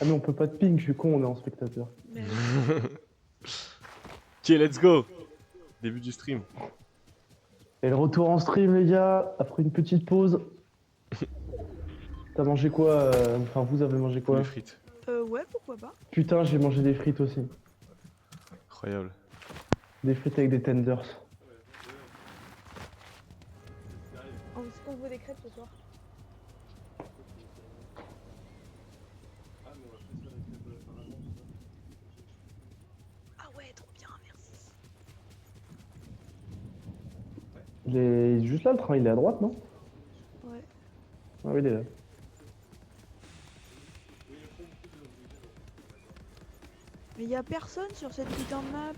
Ah mais on peut pas de ping, je suis con, on est en spectateur. Mais... Ok, let's go. Début du stream. Et le retour en stream les gars, après une petite pause. T'as mangé quoi Enfin vous avez mangé quoi? Les frites. Ouais, pourquoi pas. Putain j'ai mangé des frites aussi. Incroyable. Des frites avec des tenders. On veut des crêpes ce soir. Ah ouais, trop bien, merci. Il est juste là le train, il est à droite non? Ouais. Ah oui il est là. Mais y a personne sur cette putain de map.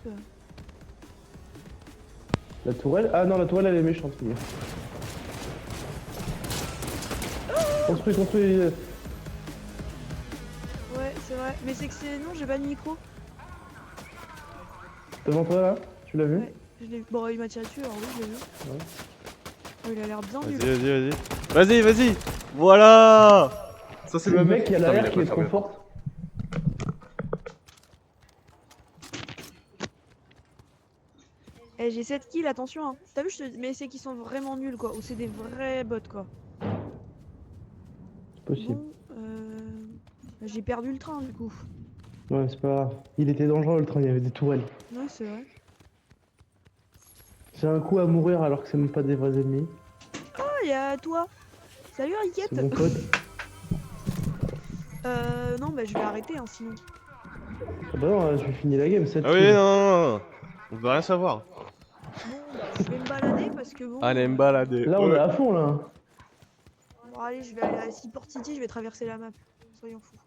La tourelle? Ah non la tourelle elle est méchante. Oui. Construis, construis. Ouais, c'est vrai. Mais c'est que c'est... Non, j'ai pas de micro. Devant toi là? Tu l'as vu? Ouais, je l'ai... Bon, il m'a tiré dessus, alors oui, je l'ai vu. Ouais. Oh, il a l'air bien Vas-y, nul. vas-y, vas-y. Vas-y, vas-y. Voilà. Ça, c'est Le ma mec meuf. qui a Putain, mais l'arrière qui est pas trop fermé. forte. Eh, j'ai 7 kills, attention, hein. T'as vu, mais c'est qu'ils sont vraiment nuls, quoi. Ou c'est des vrais bots, quoi. C'est possible. Bon, j'ai perdu le train, du coup. Ouais c'est pas grave. Il était dangereux le train, il y avait des tourelles. Ouais, c'est vrai. J'ai un coup à mourir alors que c'est même pas des vrais ennemis. Oh, y'a toi. Salut, Riquette. C'est mon pote. Non, bah je vais arrêter, hein, sinon. Ah bah non, j'ai fini la game, 7 Ah oui, non. On veut rien savoir. Bon, bah, je vais me balader parce que bon. Allez, me balader. Là on est à fond là. Bon, allez, je vais aller à Seaport City, je vais traverser la map. Soyons fous.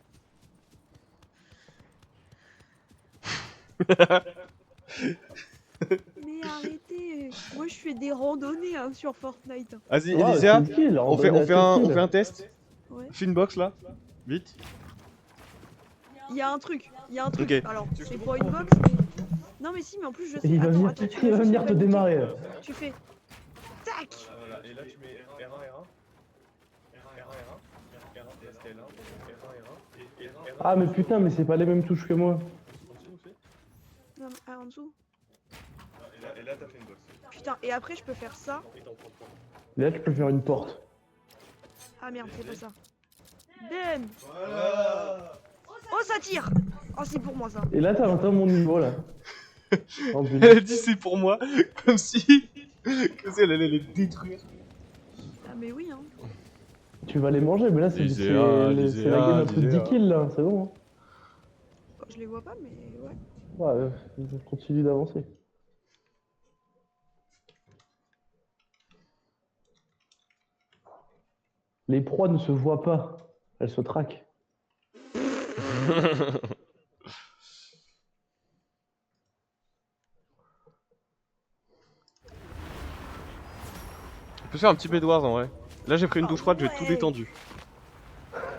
Mais arrêtez. Moi, je fais des randonnées hein, sur Fortnite. Vas-y, Ouais, Elysia. c'est le kill, On fait un test. Ouais. Fais une box là. Vite. Il y a un truc. Ok. Alors, c'est pas une box, mais... Non, mais si, mais en plus, je sais. Il va Attends, venir, attends, il va venir te démarrer là. Tu fais. Tac. Voilà, et là tu mets R1, R1. R1, R1. R1, R1, R1. Ah mais putain mais c'est pas les mêmes touches que moi. Non, mais, en dessous. Et là t'as fait une box. Putain, et après, je peux faire ça. Là tu peux faire une porte. Ah merde, c'est pas ça. Ben. Voilà. Oh, ça tire. Oh, c'est pour moi, ça. Et là t'as atteint mon niveau là. Oh, putain. Elle a dit c'est pour moi, comme si elle allait les détruire. Ah, mais oui, hein. Tu vas les manger mais là c'est Lisea, la Lisea, game entre Lisea. 10 kills là, c'est bon. Hein. Bon, je les vois pas, mais ouais. Ouais, continue d'avancer. Les proies ne se voient pas, elles se traquent. On peut faire un petit Bedwars en vrai. Là j'ai pris une Ah douche froide, j'ai ouais. tout détendu.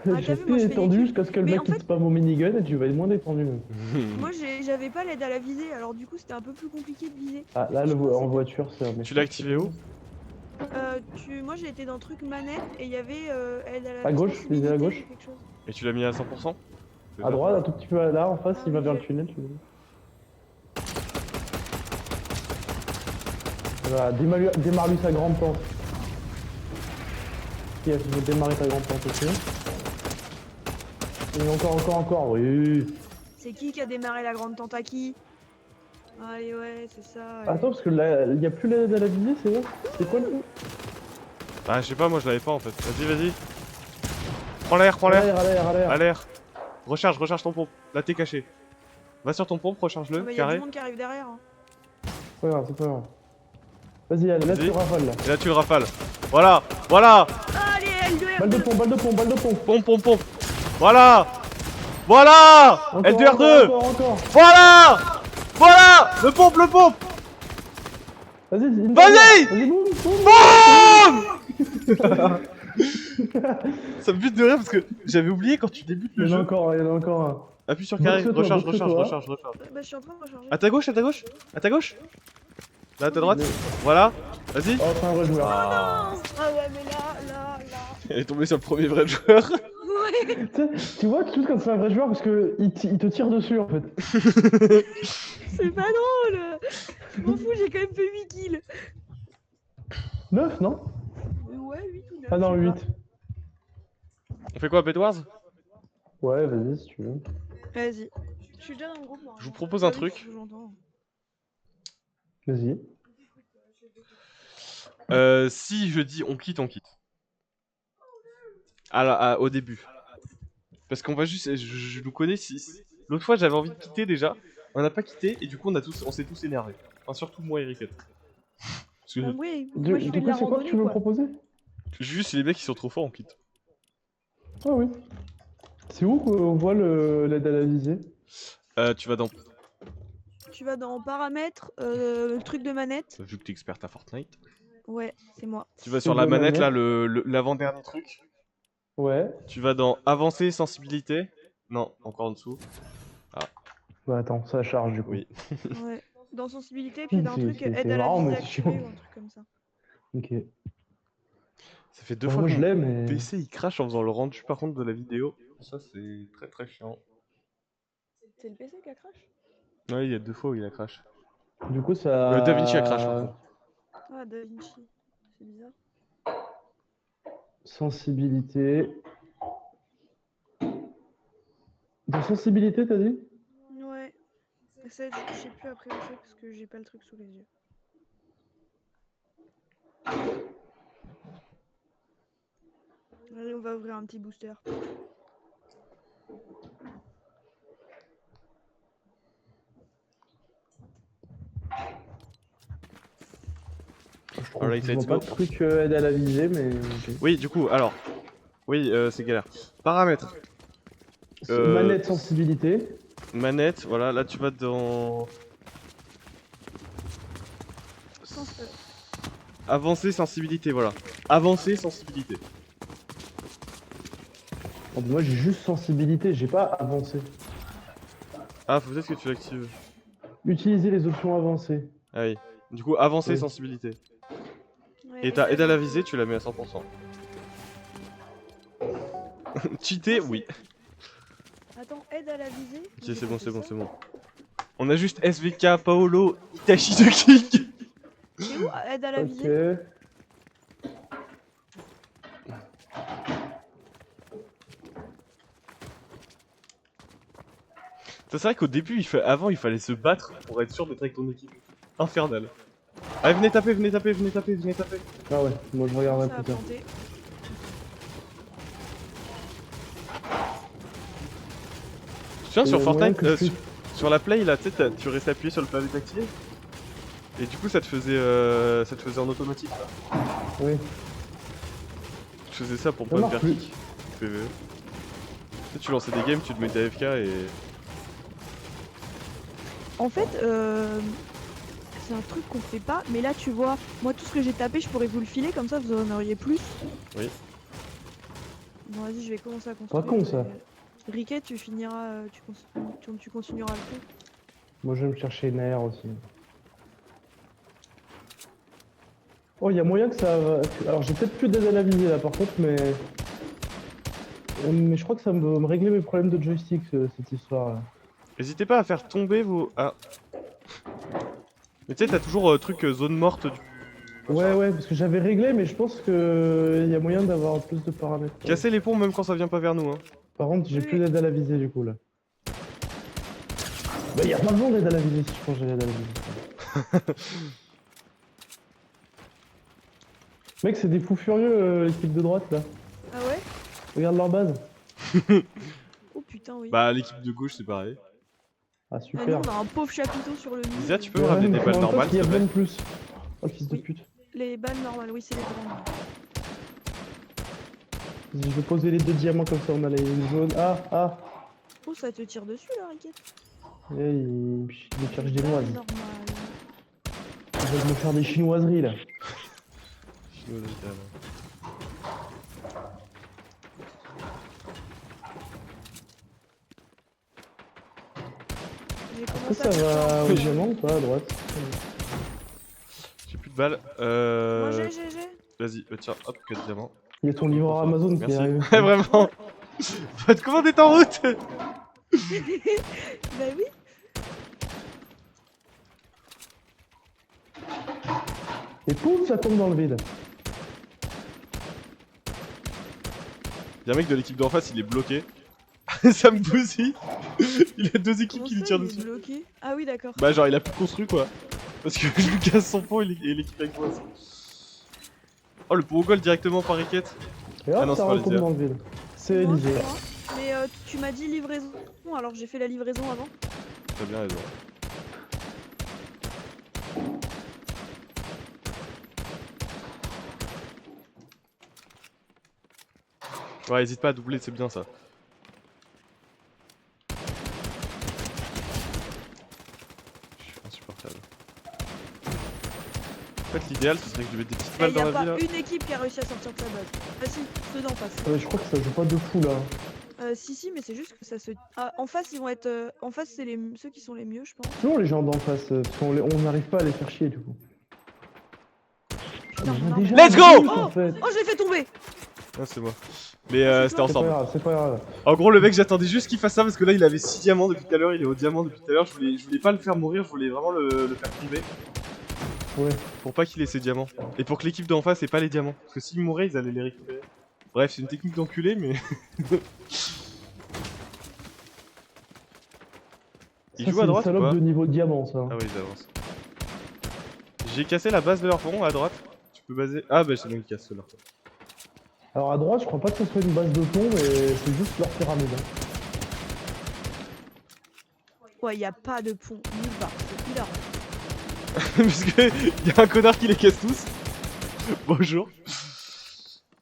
t'as J'ai vu, moi, je été fais détendu des jusqu'à ce que le Mais mec en il fait- te spam mon minigun et tu vas être moins détendu même. Moi, j'avais pas l'aide à la visée, alors du coup, c'était un peu plus compliqué de viser. Ah là Je pense en que voiture c'est un Tu l'as activé où? Moi, j'ai été dans le truc manette et il y avait aide à la À gauche, sensibilité visez à ou gauche. quelque chose. Et tu l'as mis à 100%? À droite, un tout petit peu là en face, Ah il va oui, vers le j'ai- tunnel. Tu vois. Voilà, démarre-lui sa grande pente. Qui je vais démarrer ta grande pente aussi. Et encore, oui. C'est qui a démarré la grande tente à qui? Allez, ouais, c'est ça. ouais. Attends, parce que là, il n'y a plus l'aide à la visée, c'est vrai? C'est quoi le truc? Ah je sais pas, moi je l'avais pas en fait. Vas-y. Prends l'air, À l'air. À l'air. Recharge ton pompe. Là t'es caché. Va sur ton pompe, recharge-le, Ah, mais il y a du carré. monde qui arrive derrière. Hein. C'est pas grave, c'est pas grave. Vas-y, là Vas-y. tu rafales là. Et là tu le rafales. Voilà. Allez, L2R2. Balle de pompe. Pompe. Voilà. L2R2. Encore. Voilà. Le pompe. Vas-y, Vas-y boum. Boum. Ça me bute de rire parce que j'avais oublié quand tu débutes le Il y en a jeu. encore un. Appuie sur carré, Boxe-toi, recharge. boxe-toi. Bah, je suis en train de recharger. À ta gauche. Là, à ta droite. Voilà. Vas-y. Oh, c'est un vrai joueur. Ah. Ah ouais, mais là. Elle est tombée sur le premier vrai joueur. Tu vois tout quand c'est un vrai joueur parce que il te tire dessus en fait. C'est pas drôle. Je m'en fous, j'ai quand même fait 8 kills. 9, non? Ouais, 8 ou 9. Ah non, je sais 8. On fait quoi, Bed Wars? Ouais, vas-y si tu veux. pas. Vas-y. Je suis déjà dans le groupe. Je vous propose un oui, truc. c'est ce que j'entends. Vas-y. Si je dis on quitte, on quitte. Au début. Parce qu'on va juste. Je nous connais. L'autre fois, j'avais envie de quitter déjà. On n'a pas quitté et du coup, on s'est tous énervés. Enfin, surtout moi et Riquette. Parce que Bah, oui, Du, moi je fais du de coup, la c'est quoi que randonnée tu veux me quoi. proposer? juste, si les mecs ils sont trop forts, on quitte. Ah oui. C'est où qu'on voit l'aide à la visée? Tu vas dans. Tu vas dans paramètres, le truc de manette. Vu que t'es experte à Fortnite. Ouais, c'est moi. Tu vas sur la manette, là, l'avant-dernier truc. Ouais. Tu vas dans Avancer, sensibilité. Non, encore en dessous. Bah attends, ça charge du coup. Oui. Ouais. Dans sensibilité, puis dans un truc C'est aide à la marrant, visée mais c'est activée chiant. ou un truc comme ça. Ok. Ça fait 2 Bon, fois moi que je mon l'ai, mais. PC il crache en faisant le rendu par contre de la vidéo. Ça c'est très très chiant. C'est le PC qui a crash. Ouais, il y a 2 fois où il a crash. Du coup, ça. DaVinci a crash pardon. Ah, Da Vinci. C'est bizarre. Sensibilité. Dans sensibilité, t'as dit? Ouais. Ça, je sais plus après où c'est parce que j'ai pas le truc sous les yeux. Allez, on va ouvrir un petit booster. Alright, Je vois let's pas go. de truc aide à la visée, mais. Ok. Oui, du coup, alors. Oui, c'est galère. Paramètres. Manette sensibilité. Manette, voilà, là tu vas dans. Avancer, sensibilité, voilà. Avancer, sensibilité. Oh, moi j'ai juste sensibilité, j'ai pas avancé. Ah, faut peut-être que tu l'actives. Utiliser les options avancées. Ah oui. Du coup, avancer, Oui. sensibilité. Ouais, Et ta aide à la visée, tu la mets à 100%. Cheater, oui. Attends, aide à la visée. Ok, c'est bon, c'est bon, c'est bon. On a juste SVK, Paolo, Itachi de King. C'est où aide à la Ok. visée? C'est vrai qu'au début, avant, il fallait se battre pour être sûr d'être avec ton équipe. Infernal. Allez, venez taper, venez taper, venez taper, venez taper. Ah ouais, moi je regarderai Ça a plus tard. planté. Tu viens sur Il y a moyen Fortnite, que je puisse- sur la play là, tu sais, tu restes appuyé sur le clavier d'activer. Et du coup, ça te faisait en automatique là. Oui. Je faisais ça pour Ça pas me marche faire plus. kick. PvE. Tu sais, tu lançais des games, tu te mettais AFK et. En fait, c'est un truc qu'on fait pas, mais là tu vois, moi tout ce que j'ai tapé, je pourrais vous le filer, comme ça vous en auriez plus. Oui. Bon, vas-y, je vais commencer à construire. Pas con ça. Riquet, tu finiras, tu continueras le truc. Moi je vais me chercher une AR aussi. Oh, il y a moyen que ça va. Alors j'ai peut-être plus d'aide à la visée là par contre, mais. Mais je crois que ça va me régler mes problèmes de joystick cette histoire là. N'hésitez pas à faire tomber vos. Ah. Mais tu sais, t'as toujours truc zone morte du. Ouais, ouais, parce que j'avais réglé, mais je pense que y a moyen d'avoir plus de paramètres. Casser les ponts même quand ça vient pas vers nous, hein. Par contre, j'ai Oui. plus d'aide à la visée du coup là. Bah, y a pas besoin d'aide à la visée si je pense que j'ai l'aide à la visée. Mec, c'est des fous furieux l'équipe de droite là. Ah ouais? Regarde leur base. Oh putain, oui. Bah, l'équipe de gauche, c'est pareil. Ah, Ah, nous, super. on a un pauvre chapiteau sur le mur. Lisa, tu peux me ramener mais des balles en même temps, normales, il y a s'il te bien plaît? de plus. Oh, fils de Oui. pute. Les balles normales, oui, c'est les grandes. Je vais poser les 2 diamants comme ça, on a les jaunes. Ah. Oh, ça te tire dessus là, Riquet. Et il cherche des noises. Normal. Ils veulent me faire des chinoiseries là. J'ai Est-ce que commencé ça à va au diamant ou pas à droite? J'ai plus de balles. Moi, j'ai. Vas-y, tiens, hop, 4 diamants. Il y a ton livreur Amazon qui Merci. arrive. Vraiment. Votre commande est en route. Bah oui. Et pouf, ça tombe dans le vide. Y'a un mec de l'équipe d'en face, il est bloqué. Ça me bousille. Il a deux équipes Comment qui lui ça, tirent il est dessus. bloqué? Ah oui, d'accord. Bah genre il a plus construit quoi. Parce que je lui casse son pont et l'équipe avec moi aussi. Oh le pot au goal directement par Riquette. Et hop, Ah non, ça c'est pas retombe Lysia. dans le vide. C'est Moi, Elysia. moi. Mais tu m'as dit livraison, alors j'ai fait la livraison avant. T'as bien raison. Ouais, hésite pas à doubler, c'est bien ça. Je suis insupportable. En fait, l'idéal ce serait que je mette des petites Et balles y a dans la pas vie là. une équipe qui a réussi à sortir de sa base. Ah si, ceux d'en face. Je crois que ça joue pas de fou là. Si, mais c'est juste que ça se. Ah, en face, ils vont être. En face, c'est ceux qui sont les mieux, je pense. Toujours les gens d'en face, parce qu'on on n'arrive pas à les faire chier du coup. Putain, Mais mon déjà, arme. Let's go en fait. Oh, je l'ai fait tomber! Ah, c'est moi. Mais c'était C'est pas ensemble. grave, c'est pas grave. En gros, le mec, j'attendais juste qu'il fasse ça parce que là, il avait 6 diamants depuis tout à l'heure. Il est au diamant depuis tout à l'heure. Je voulais pas le faire mourir, je voulais vraiment le faire tomber. Ouais. Pour pas qu'il ait ses diamants. Et pour que l'équipe d'en face ait pas les diamants. Parce que s'ils mouraient, ils allaient les récupérer. Bref, c'est une technique d'enculé, mais. Ils Ça, jouent à c'est droite une ou salope pas de niveau diamant ça. Ah oui, ils avancent. J'ai cassé la base de leur pont à droite. Tu peux baser. Ah bah c'est bon, ils cassent leur pont. Alors à droite, je crois pas que ce soit une base de pont, mais c'est juste leur pyramide. Hein. Ouais, y a pas de pont, nulle part. C'est hilarant. Parce que y a un connard qui les casse tous. Bonjour.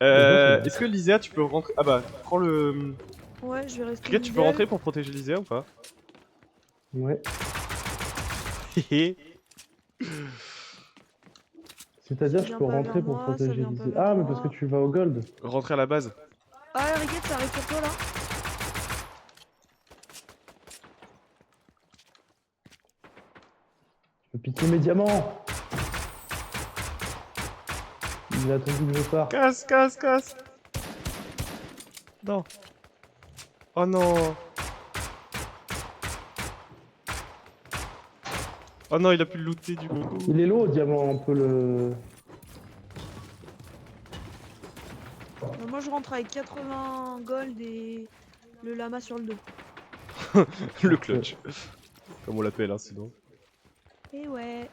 Est-ce que Lysia, tu peux rentrer. Ah bah, prends le. Ouais, je vais rester. Regarde, tu peux middle. rentrer pour protéger Lysia ou pas? Ouais. Hehe. C'est-à-dire, Ça je vient peux pas rentrer vers pour moi, ça protéger vient pas les... vers Ah, mais moi. parce que tu vas au gold. Rentrer à la base. Ah, Riquette, ça arrive sur toi là? Je peux piquer mes diamants. Il a attendu que je parte. Casse, casse, casse. Non. Oh non. Oh non, il a pu le looter du coup. Il est lourd, diamant, un peu le... Moi, je rentre avec 80 gold et le lama sur le dos. Le clutch. Comme on l'appelle, hein, sinon. Et ouais.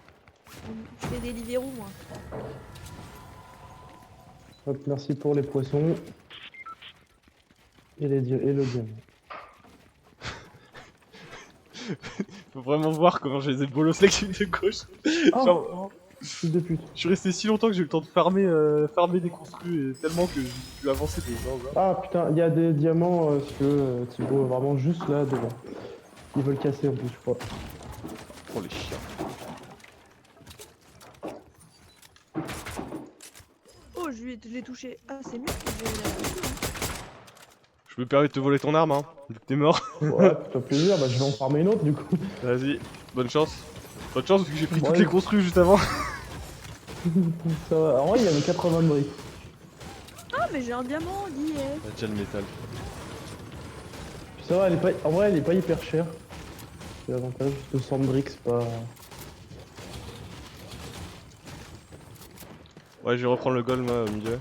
Je fais des libéraux, moi. Hop, merci pour les poissons. Et, et le diamant. Faut vraiment voir comment je les ai bolos l'équipe de gauche. Oh, Genre, fils de pute. je suis resté si longtemps que j'ai eu le temps de farmer, farmer des construits et tellement que j'ai pu avancer des gens. Ah putain, il y a des diamants sur Thibaut, vraiment juste là devant. Ils veulent casser en plus, je crois. Oh les chiens. Oh, je l'ai touché. Ah, c'est mieux que j'ai la... Je me permets de te voler ton arme, hein, vu que t'es mort. Ouais, ça fait plaisir, bah je vais en farmer une autre du coup. Vas-y, bonne chance. Bonne chance parce que j'ai pris Ouais. toutes les construits juste avant. Ça va. En vrai, il y avait 80 de briques. Ah, mais j'ai un diamant, dis. On a déjà le métal. Puis ça va, elle est pas... en vrai, elle est pas hyper chère. C'est l'avantage. 200 de briques, c'est pas... Ouais, je vais reprendre le gold, moi, au milieu.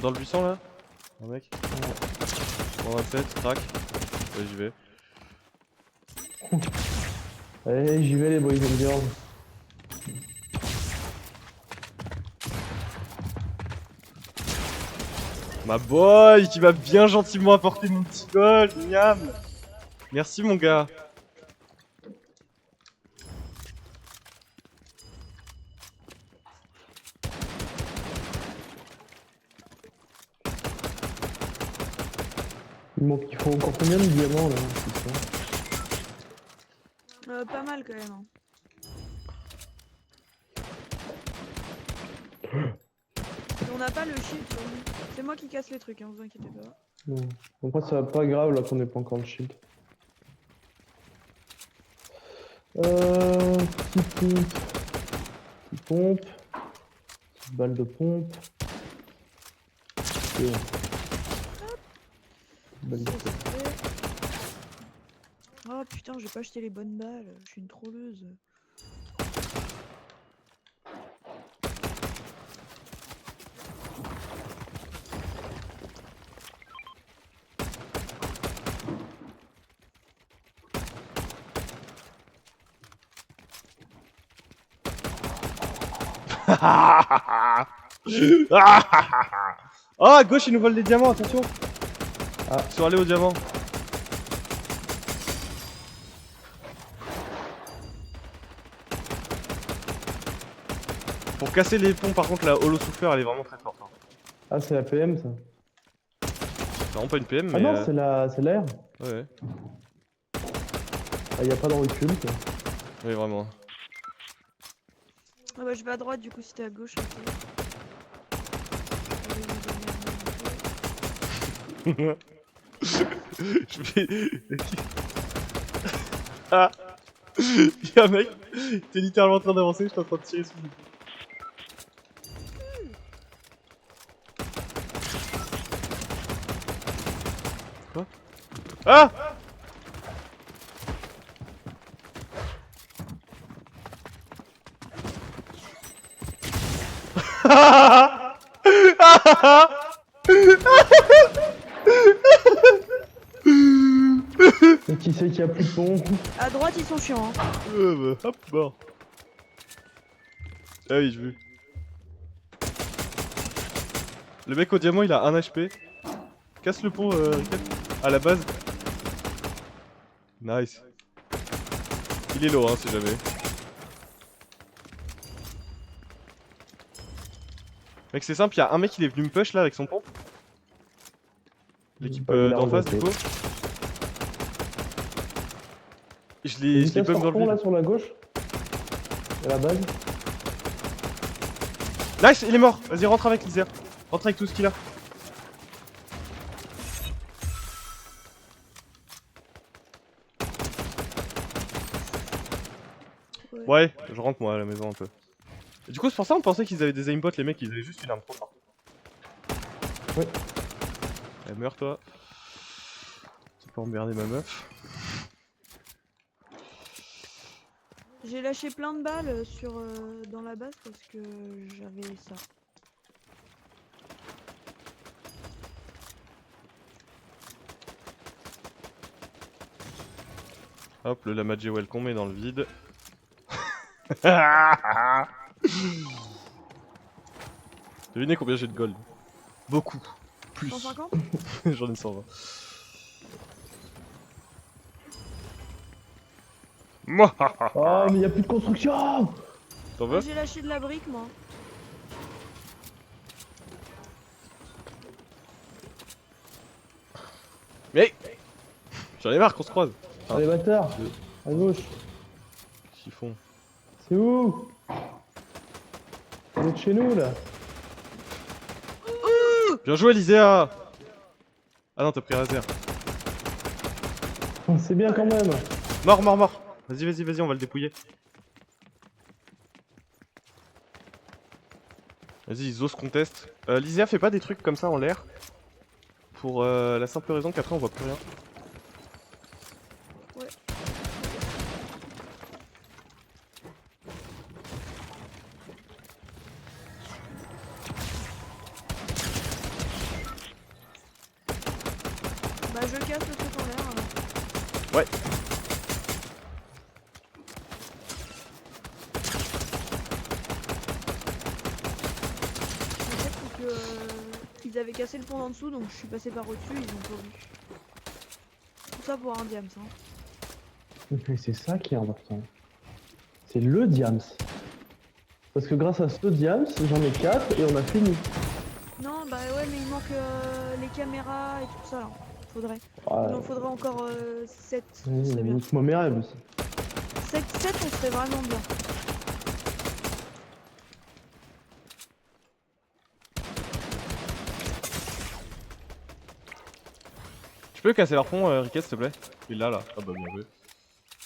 Dans le buisson, là un mec. 127, crack. Ouais, j'y vais. Allez, j'y vais les boys and girls. Ma boy qui m'a bien gentiment apporté mon petit gold, miam. Merci mon gars. Il faut encore combien de diamants là? Pas mal quand même. Hein. Et on n'a pas le shield sur nous. C'est moi qui casse les trucs, hein, vous inquiétez pas. Non. Donc moi, ça va pas grave là qu'on ait pas encore le shield. Petite pompe. Petite pompe. Petite balle de pompe. Ok. Bonne Ça, idée. c'est fait. Oh putain, j'ai pas acheté les bonnes balles. Je suis une trolleuse. Oh, à gauche, ils nous volent des diamants, attention. Ah. Ils sont allés aux diamants. Pour casser les ponts, par contre, la holo souffleur, elle est vraiment très forte. Hein. Ah, c'est la PM ça. C'est vraiment pas une PM, mais. Ah non, c'est l'air. Ouais, Ah, y a pas de recul quoi. oui, vraiment. Ah bah je vais à droite du coup si t'es à gauche. Je vais. Ah. Y'a un mec, t'es littéralement en train d'avancer, je suis en train de tirer sous lui. Quoi? Ah! Et qui c'est qui a plus de pont? À droite ils sont chiants. Hein. Bah, hop, mort. Ah oui, je vu. Le mec au diamant, il a 1 HP. Casse le pont, Ricket, à la base. Nice. Il est low, hein, si jamais. Mec, c'est simple, il y a un mec qui est venu me push là avec son pompe. L'équipe Bah, il a d'en face, du coup. remonté. Je l'ai Lucas bug dans sort le pont là vide. sur la gauche. À la base. Nice, il est mort. Vas-y, rentre avec Lizère. Rentre avec tout ce qu'il a. Ouais, je rentre moi à la maison un peu. Et du coup, c'est pour ça on pensait qu'ils avaient des aimbots, les mecs, ils avaient juste une arme trop forte. Ouais. Eh, meurs toi. Tu peux emmerder ma meuf. J'ai lâché plein de balles sur dans la base parce que j'avais ça. Hop, le Lama welcome est dans le vide. Devinez combien j'ai de gold. Beaucoup. Plus. 150. J'en ai 120. Oh, mais y a plus de construction! T'en veux? J'ai lâché de la brique moi. Mais j'en ai marre qu'on se croise. Ah, les bâtards! À gauche. Qu'est-ce qu'ils font? C'est où? Vous êtes chez nous là? Bien joué, Lyséa! Ah non, t'as pris laser. Oh, c'est bien quand même. Mort, mort, mort. Vas-y, vas-y, vas-y, on va le dépouiller. Vas-y, Zo se conteste. Lyséa fait pas des trucs comme ça en l'air. Pour la simple raison qu'après on voit plus rien. Ouais. Bah je casse le truc en l'air. Ouais. En fait, c'est que ils avaient cassé le pont en dessous, donc je suis passé par au-dessus, ils ont pas vu. Tout ça pour un diams. Hein. Mais c'est ça qui est important. C'est le diams. Parce que grâce à ce diams, j'en ai 4 et on a fini. Non, bah ouais, mais il manque les caméras et tout ça. Là. Faudrait. Ah, Il en faudrait encore 7. vas-y, C'est bien. nique-moi mes rêves aussi. 7, on serait vraiment bien. Tu peux casser leur pont, Ricket, s'il te plaît? Il est là, là. Ah bah bien joué.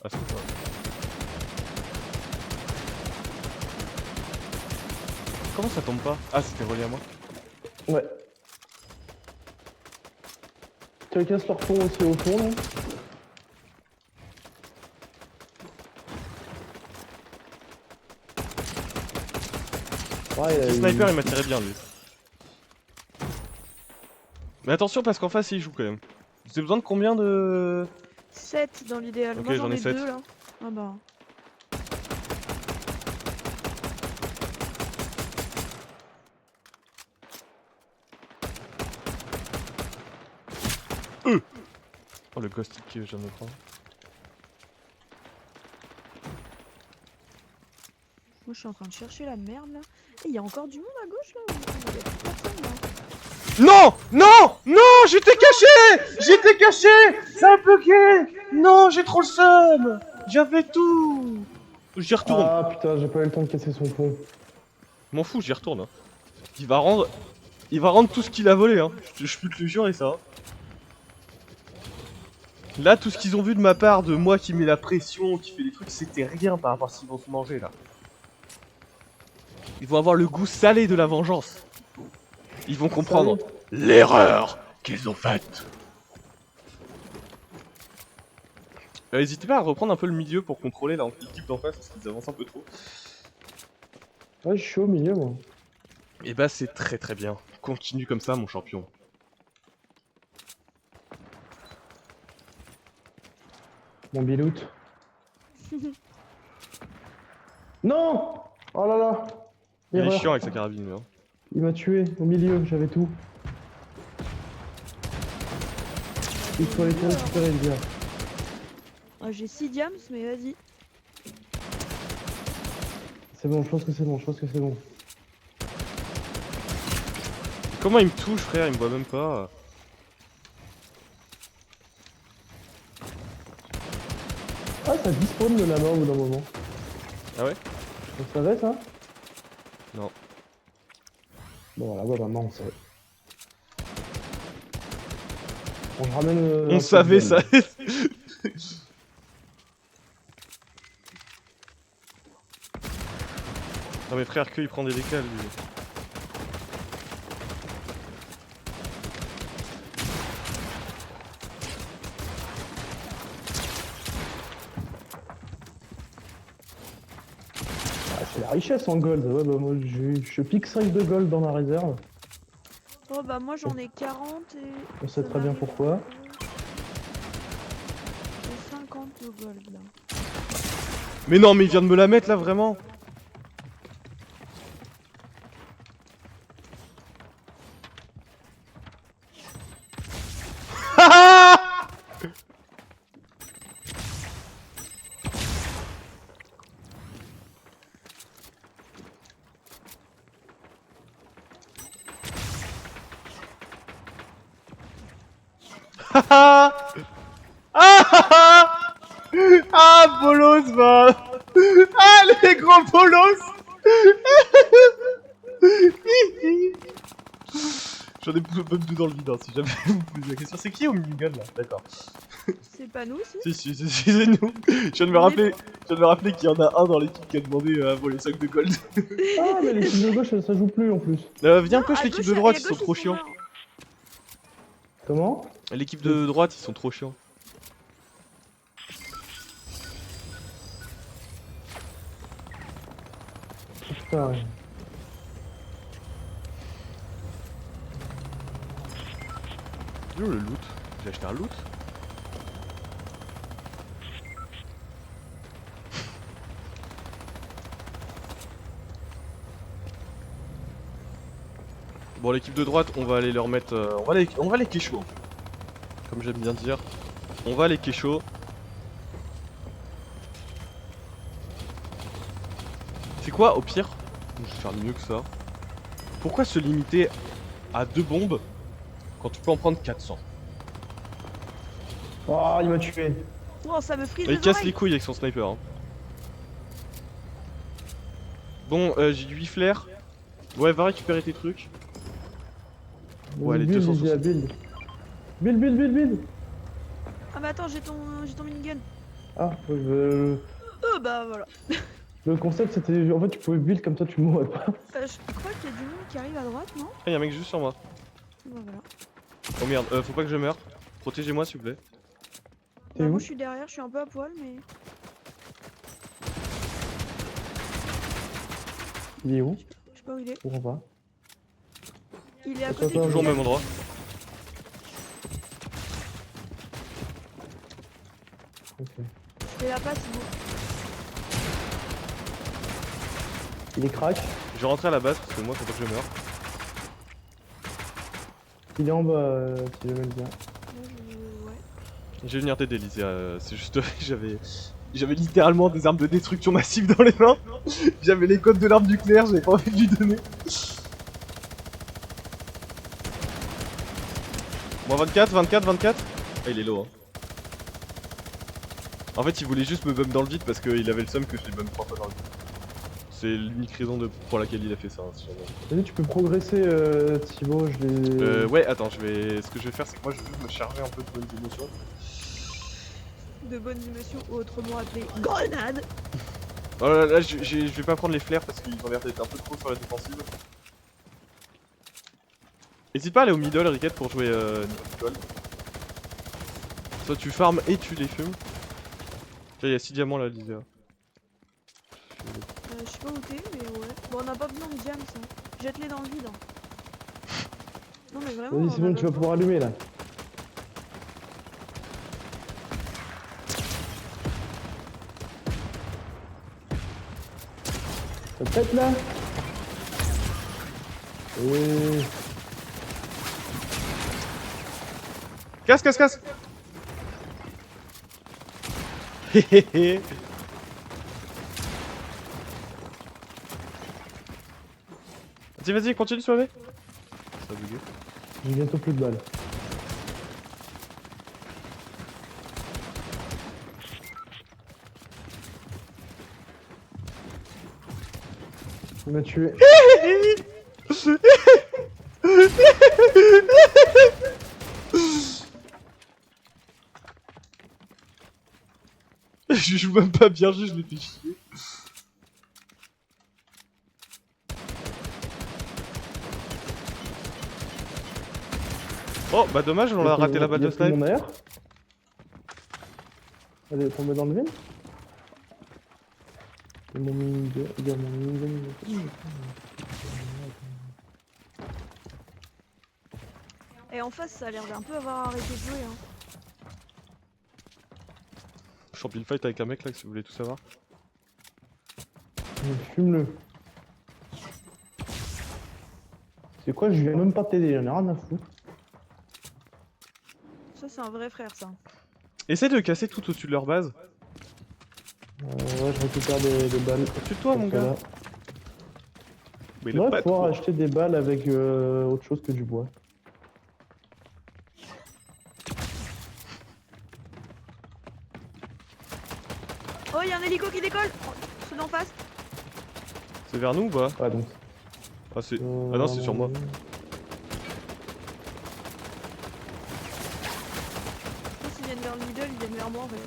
Ah, c'est ça. Comment ça tombe pas? Ah, c'était relié à moi. Ouais. Tu casse leur pont aussi au fond là. Ouais, Le sniper il m'a tiré bien lui. Mais attention parce qu'en face il joue quand même. Vous avez besoin de combien de... 7 dans l'idéal. Ok, Moi j'en j'en ai ai 7. 2 là. Ah bah. Oh le ghost que je viens de prendre. Moi je suis en train de chercher la merde là. Et il y a encore du monde à gauche là ou il y a plus personne là? Non! Non! Non! J'étais caché! J'étais caché! Ça a bugué! Non, j'ai trop le seum! J'avais tout! J'y retourne. Ah putain, j'ai pas eu le temps de casser son pont. M'en fous, j'y retourne. Hein. Il va rendre... Il va rendre tout ce qu'il a volé, hein. Je peux te le jurer, ça. Là, tout ce qu'ils ont vu de ma part, de moi qui mets la pression, qui fait des trucs, c'était rien par rapport à ce qu'ils vont se manger, là. Ils vont avoir le goût salé de la vengeance. Ils vont comprendre l'erreur qu'ils ont faite. N'hésitez pas à reprendre un peu le milieu pour contrôler l'équipe d'en face, parce qu'ils avancent un peu trop. Ouais, je suis au milieu moi. Et bah c'est très très bien. Continue comme ça, mon champion. Mon bilout. Non! Oh là là! Il est Erreur. chiant avec sa carabine, lui. Hein. Il m'a tué au milieu, j'avais tout. Il faut aller te récupérer le gars. Ah, j'ai 6 diams mais vas-y. C'est bon, je pense que c'est bon, je pense que c'est bon. Comment il me touche, frère? Il me voit même pas. Ah, ça despawn le lama au bout d'un moment. Ah ouais? On savait ça? Non. Bon voilà, bah maintenant on sait. Bon, je ramène... On savait ça. Non mais frère, que il prend des décals, lui. Ah, c'est la richesse en gold. Ouais, bah moi je pique 5 de gold dans la réserve. Oh bah moi j'en ai 40 et... On sait ça très bien m'arrive pourquoi. un peu. J'ai 50 de gold là. Mais non, mais il vient de me la mettre là, vraiment. Ah, bolos, va. Ah, les gros bolos. J'en ai même deux dans le vide, hein, si jamais vous posez la question. C'est qui au minigun là? D'accord. C'est pas nous si? Si, c'est nous. Je viens de me rappeler qu'il y en a un dans l'équipe qui a demandé à voler 5 de gold. Ah, mais l'équipe de gauche ça joue plus en plus. Viens, Non, push à l'équipe gauche, de droite, à ils sont gauche, trop chiants. morts. Comment? L'équipe de droite, ils sont trop chiants. Putain. Il est où le loot? J'ai acheté un loot? Bon, l'équipe de droite, on va aller leur mettre... on va les kécho. Comme j'aime bien dire. On va les kécho. C'est quoi, au pire? Je vais faire mieux que ça. Pourquoi se limiter à 2 bombes quand tu peux en prendre 400? Oh, il m'a tué. Oh ça me frise Il les casse oreilles. les couilles avec son sniper. Hein. Bon, j'ai 8 flares. Ouais, va récupérer tes trucs. Ouais, les build, 260. build. Build. Ah bah attends j'ai ton minigun. Ah, Bah voilà. le concept c'était... En fait, tu pouvais build comme ça, tu mourrais pas. Je crois qu'il y a du monde qui arrive à droite non? Ah, y'a un mec juste sur moi. Bah voilà. Oh merde, faut pas que je meure. Protégez-moi s'il vous plaît. T'es Bah, où? moi je suis derrière, je suis un peu à poil, mais. Il est où? Je sais pas où il est. Je comprends pas. Il est à Attends, côté attends, du Toujours au gars. même endroit. Ok. Je fais la passe, Thibaut. Il est crack. Je vais rentrer à la base parce que moi faut pas que je meure. Il est en bas, si jamais bien. Ouais. Je vais venir t'aider Lysée, c'est juste j'avais littéralement des armes de destruction massive dans les mains. J'avais les codes de l'arme nucléaire, j'avais pas envie de lui donner. Moins 24, 24, 24. Ah il est low hein. En fait il voulait juste me bum dans le vide parce qu'il avait le seum que je l'ai bum 3 fois dans le vide. C'est l'unique raison pour laquelle il a fait ça. Hein, si jamais. Vas-y, tu peux progresser, Thibaut, je l'ai... Ouais attends, ce que je vais faire c'est que moi je vais juste me charger un peu de bonnes émotions. De bonnes émotions, autrement appelées grenade. Oh là, je vais pas prendre les flares parce qu'ils ont l'air d'être un peu trop sur la défensive. N'hésite pas à aller au middle, Riquette, pour jouer niveau gold. Soit tu farmes et tu les fumes. Tiens, il y a 6 diamants là, Lisa. Je sais pas où t'es, mais ouais. Bon, on a pas besoin de diams, hein. Jette-les dans le vide. Hein. Non, mais vraiment. Vas-y, on c'est a bon, pas tu vas besoin. pouvoir allumer là. Ça pète là. Et... Casse, casse, casse. Hehehe. Vas-y, continue, Soivé. Ça a bugué. J'ai bientôt plus de balles. Il m'a tué. Je joue même pas bien, je l'ai fait chier. Oh, bah dommage, on a raté la balle de snipe. snipe. Derrière. Elle est tombée dans le vide. Il m'a mis il a mis Et en face, ça a l'air d'un peu avoir arrêté de jouer. Hein. Je suis en pile fight avec un mec là, si vous voulez tout savoir. Fume-le. C'est quoi, je viens même pas t'aider, j'en ai rien à foutre. Ça, c'est un vrai frère, ça. Essaye de casser tout au-dessus de leur base. Ouais, je récupère des balles. Au-dessus de toi, mon gars. Mais il On a va pas pouvoir trop. acheter des balles avec autre chose que du bois. Oh, il y a un hélico qui décolle. Ceux d'en face. C'est vers nous ou pas? Ouais, donc. Ah, c'est. Ah non, c'est sur moi. Je pense qu'ils viennent vers le middle, ils viennent vers moi en fait.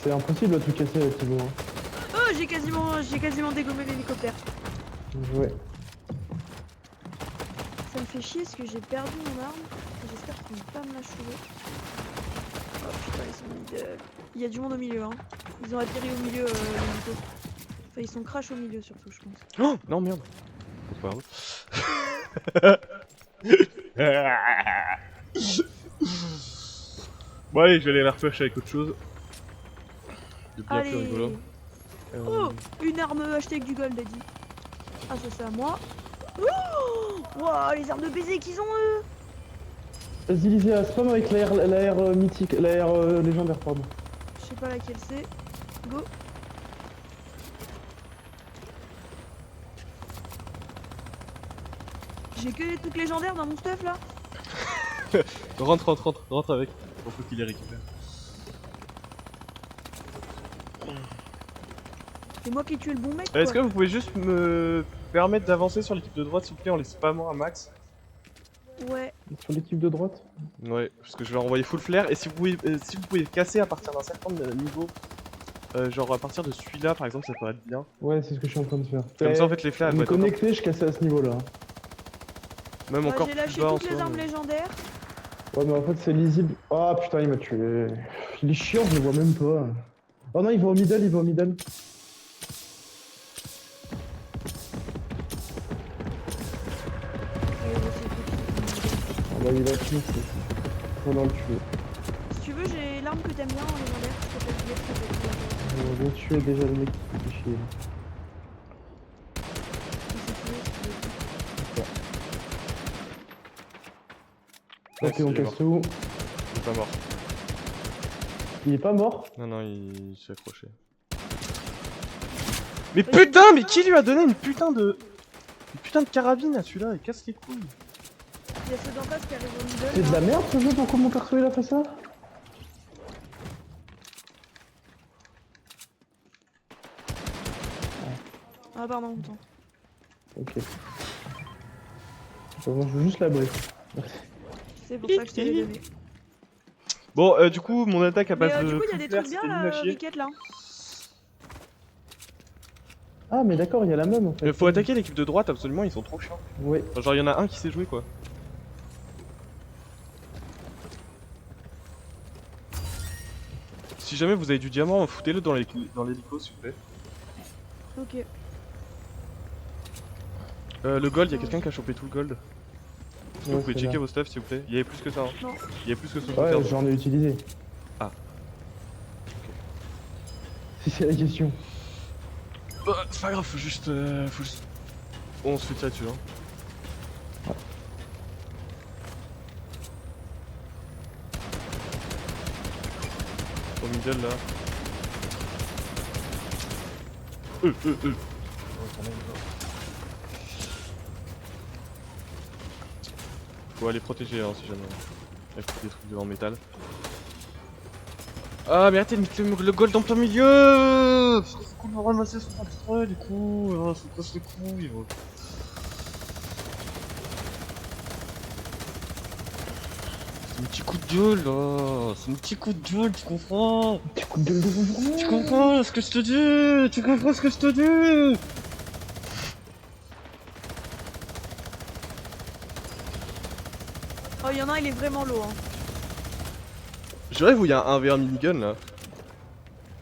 C'est impossible de tout casser, Thibaut. Hein. Oh, j'ai quasiment dégommé l'hélicoptère. Ouais. Ça me fait chier parce que j'ai perdu mon arme. J'espère qu'ils vont pas me l'achever. Oh putain, ils sont middle. Il y a du monde au milieu, hein. Ils ont atterri au milieu, l'hélico. Enfin, ils sont crash au milieu surtout, je pense. Oh non, merde. C'est pas grave. Bon, allez, je vais aller la refresh avec autre chose. De bien plus rigolo. Oh, une arme achetée avec du gold, a dit. Ah, ça c'est à moi. Oh, wow, les armes de baiser qu'ils ont eux. Vas-y, Lysia, spam avec l'AR mythique, l'AR légendaire, pardon. Je sais pas laquelle c'est. Go. J'ai que des trucs légendaires dans mon stuff là. Rentre avec. Pour peu qu'il les récupère. C'est moi qui ai tué le bon mec. Est-ce que Quoi. vous pouvez juste me permettre d'avancer sur l'équipe de droite, s'il vous plaît, en les spammant un max? Ouais. Sur l'équipe de droite. Ouais, parce que je vais envoyer full flare. Et si vous pouvez casser à partir d'un certain niveau, genre à partir de celui-là par exemple, ça pourrait être bien. Ouais, c'est ce que je suis en train de faire. Comme ça en fait les flares elles me vont être connecter, je cassais à ce niveau-là. même Bah, encore j'ai plus lâché bas en toutes les soi, armes mais- légendaires. Ouais, mais en fait, c'est lisible. Ah putain, il m'a tué. Il est chiant, je le vois même pas. Oh non, il va au middle, il va au middle. Allez, on essaie de Ah bah, il a tué, c'est. Faut dans le tuer. Si tu veux, j'ai l'arme que t'aimes bien en légendaire. Ça s'appelle Blade, ça peut être bien. On va tuer déjà le mec qui fait chier. Si tu veux, si tu veux. Ok, on il est mort. casse tout. Il est pas mort. Il est pas mort. Non, non, il s'est accroché. Mais putain, mais qui lui a donné une putain de carabine à celui-là? Il casse les couilles. Il y a ceux d'en face qui arrivent au middle. C'est de la merde ce jeu, pourquoi mon perso il a fait ça? Ah, pardon, attends. Ok. Moi je veux juste la brique. Merci. C'est pour ça que je t'avais donné. Bon, du coup, mon attaque à Mais base de. du coup, il y a des flair, trucs bien c'était nul là, à chier. Riquette là. Ah mais d'accord, il y a la même en fait. Faut attaquer l'équipe de droite, absolument, ils sont trop chiants. Oui. Enfin, genre, il y en a un qui sait jouer quoi. Si jamais vous avez du diamant, foutez-le dans l'hélico s'il vous plaît. Ok. Le gold, il y a quelqu'un qui a chopé tout le gold. Ouais, Vous pouvez c'est checker là. vos stuffs s'il vous plaît. Il y avait plus que ça. Hein. Non. Il y avait plus que 60 Ouais, j'en ai utilisé. Ah. Si c'est la question. Bah, c'est pas grave, faut juste. On se fait tirer dessus. Hein. Au middle là. Faut aller protéger hein, si jamais. Avec des trucs en métal. Ah mais arrêtez de mettre le gold en plein milieu. C'est cool de ramasser son extrait du coup. Ça me casse les couilles. C'est un petit coup de gueule là. C'est un petit coup de gueule, tu comprends? Petit coup de gueule de bonjour. Tu comprends ce que je te dis? Tu comprends ce que je te dis? Oh, il y en a un, il est vraiment low. Hein. Je rêve où il y a un 1v1 minigun là.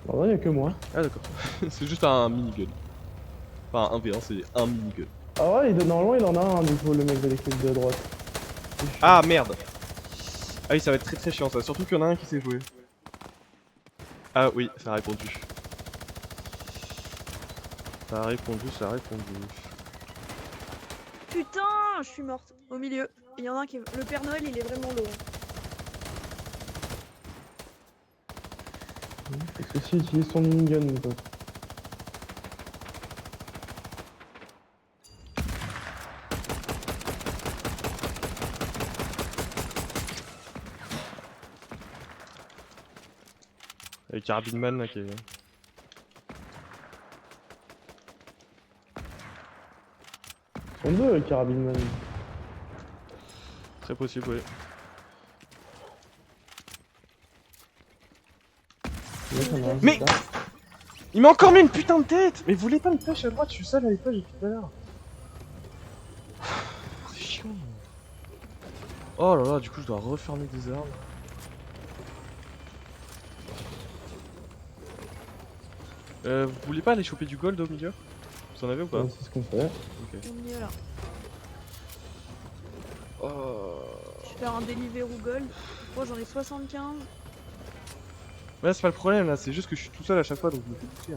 En vrai, il y a que moi. Ah d'accord. C'est juste un minigun. Enfin un 1v1 c'est un minigun. Ah ouais, normalement il en a un du coup, le mec de l'équipe de droite. Ah merde. Ah oui ça va être très très chiant ça. Surtout qu'il y en a un qui sait jouer. Ah oui, ça a répondu. Ça a répondu, ça a répondu. Putain, je suis morte. Au milieu. Il y en a un qui est... Le Père Noël, il est vraiment low. Parce que si, utilise son minigun, mon pote. Avec Carabine Man là qui est. Ils sont deux, Carabine Man. Très possible, oui. Ouais, ça m'a- Mais il m'a encore mis une putain de tête. Mais vous voulez pas me flash à droite? Je suis seul avec toi depuis tout à l'heure. C'est chiant. Oh là là, du coup je dois refermer des armes. Vous voulez pas aller choper du gold au milieu? Vous en avez ou pas? Ouais, c'est ce qu'on fait. Ok. Au milieu là. Oh. Je vais faire un Deliveroo Gold. Moi j'en ai 75. Ouais, c'est pas le problème là, c'est juste que je suis tout seul à chaque fois donc je me fais bouffer.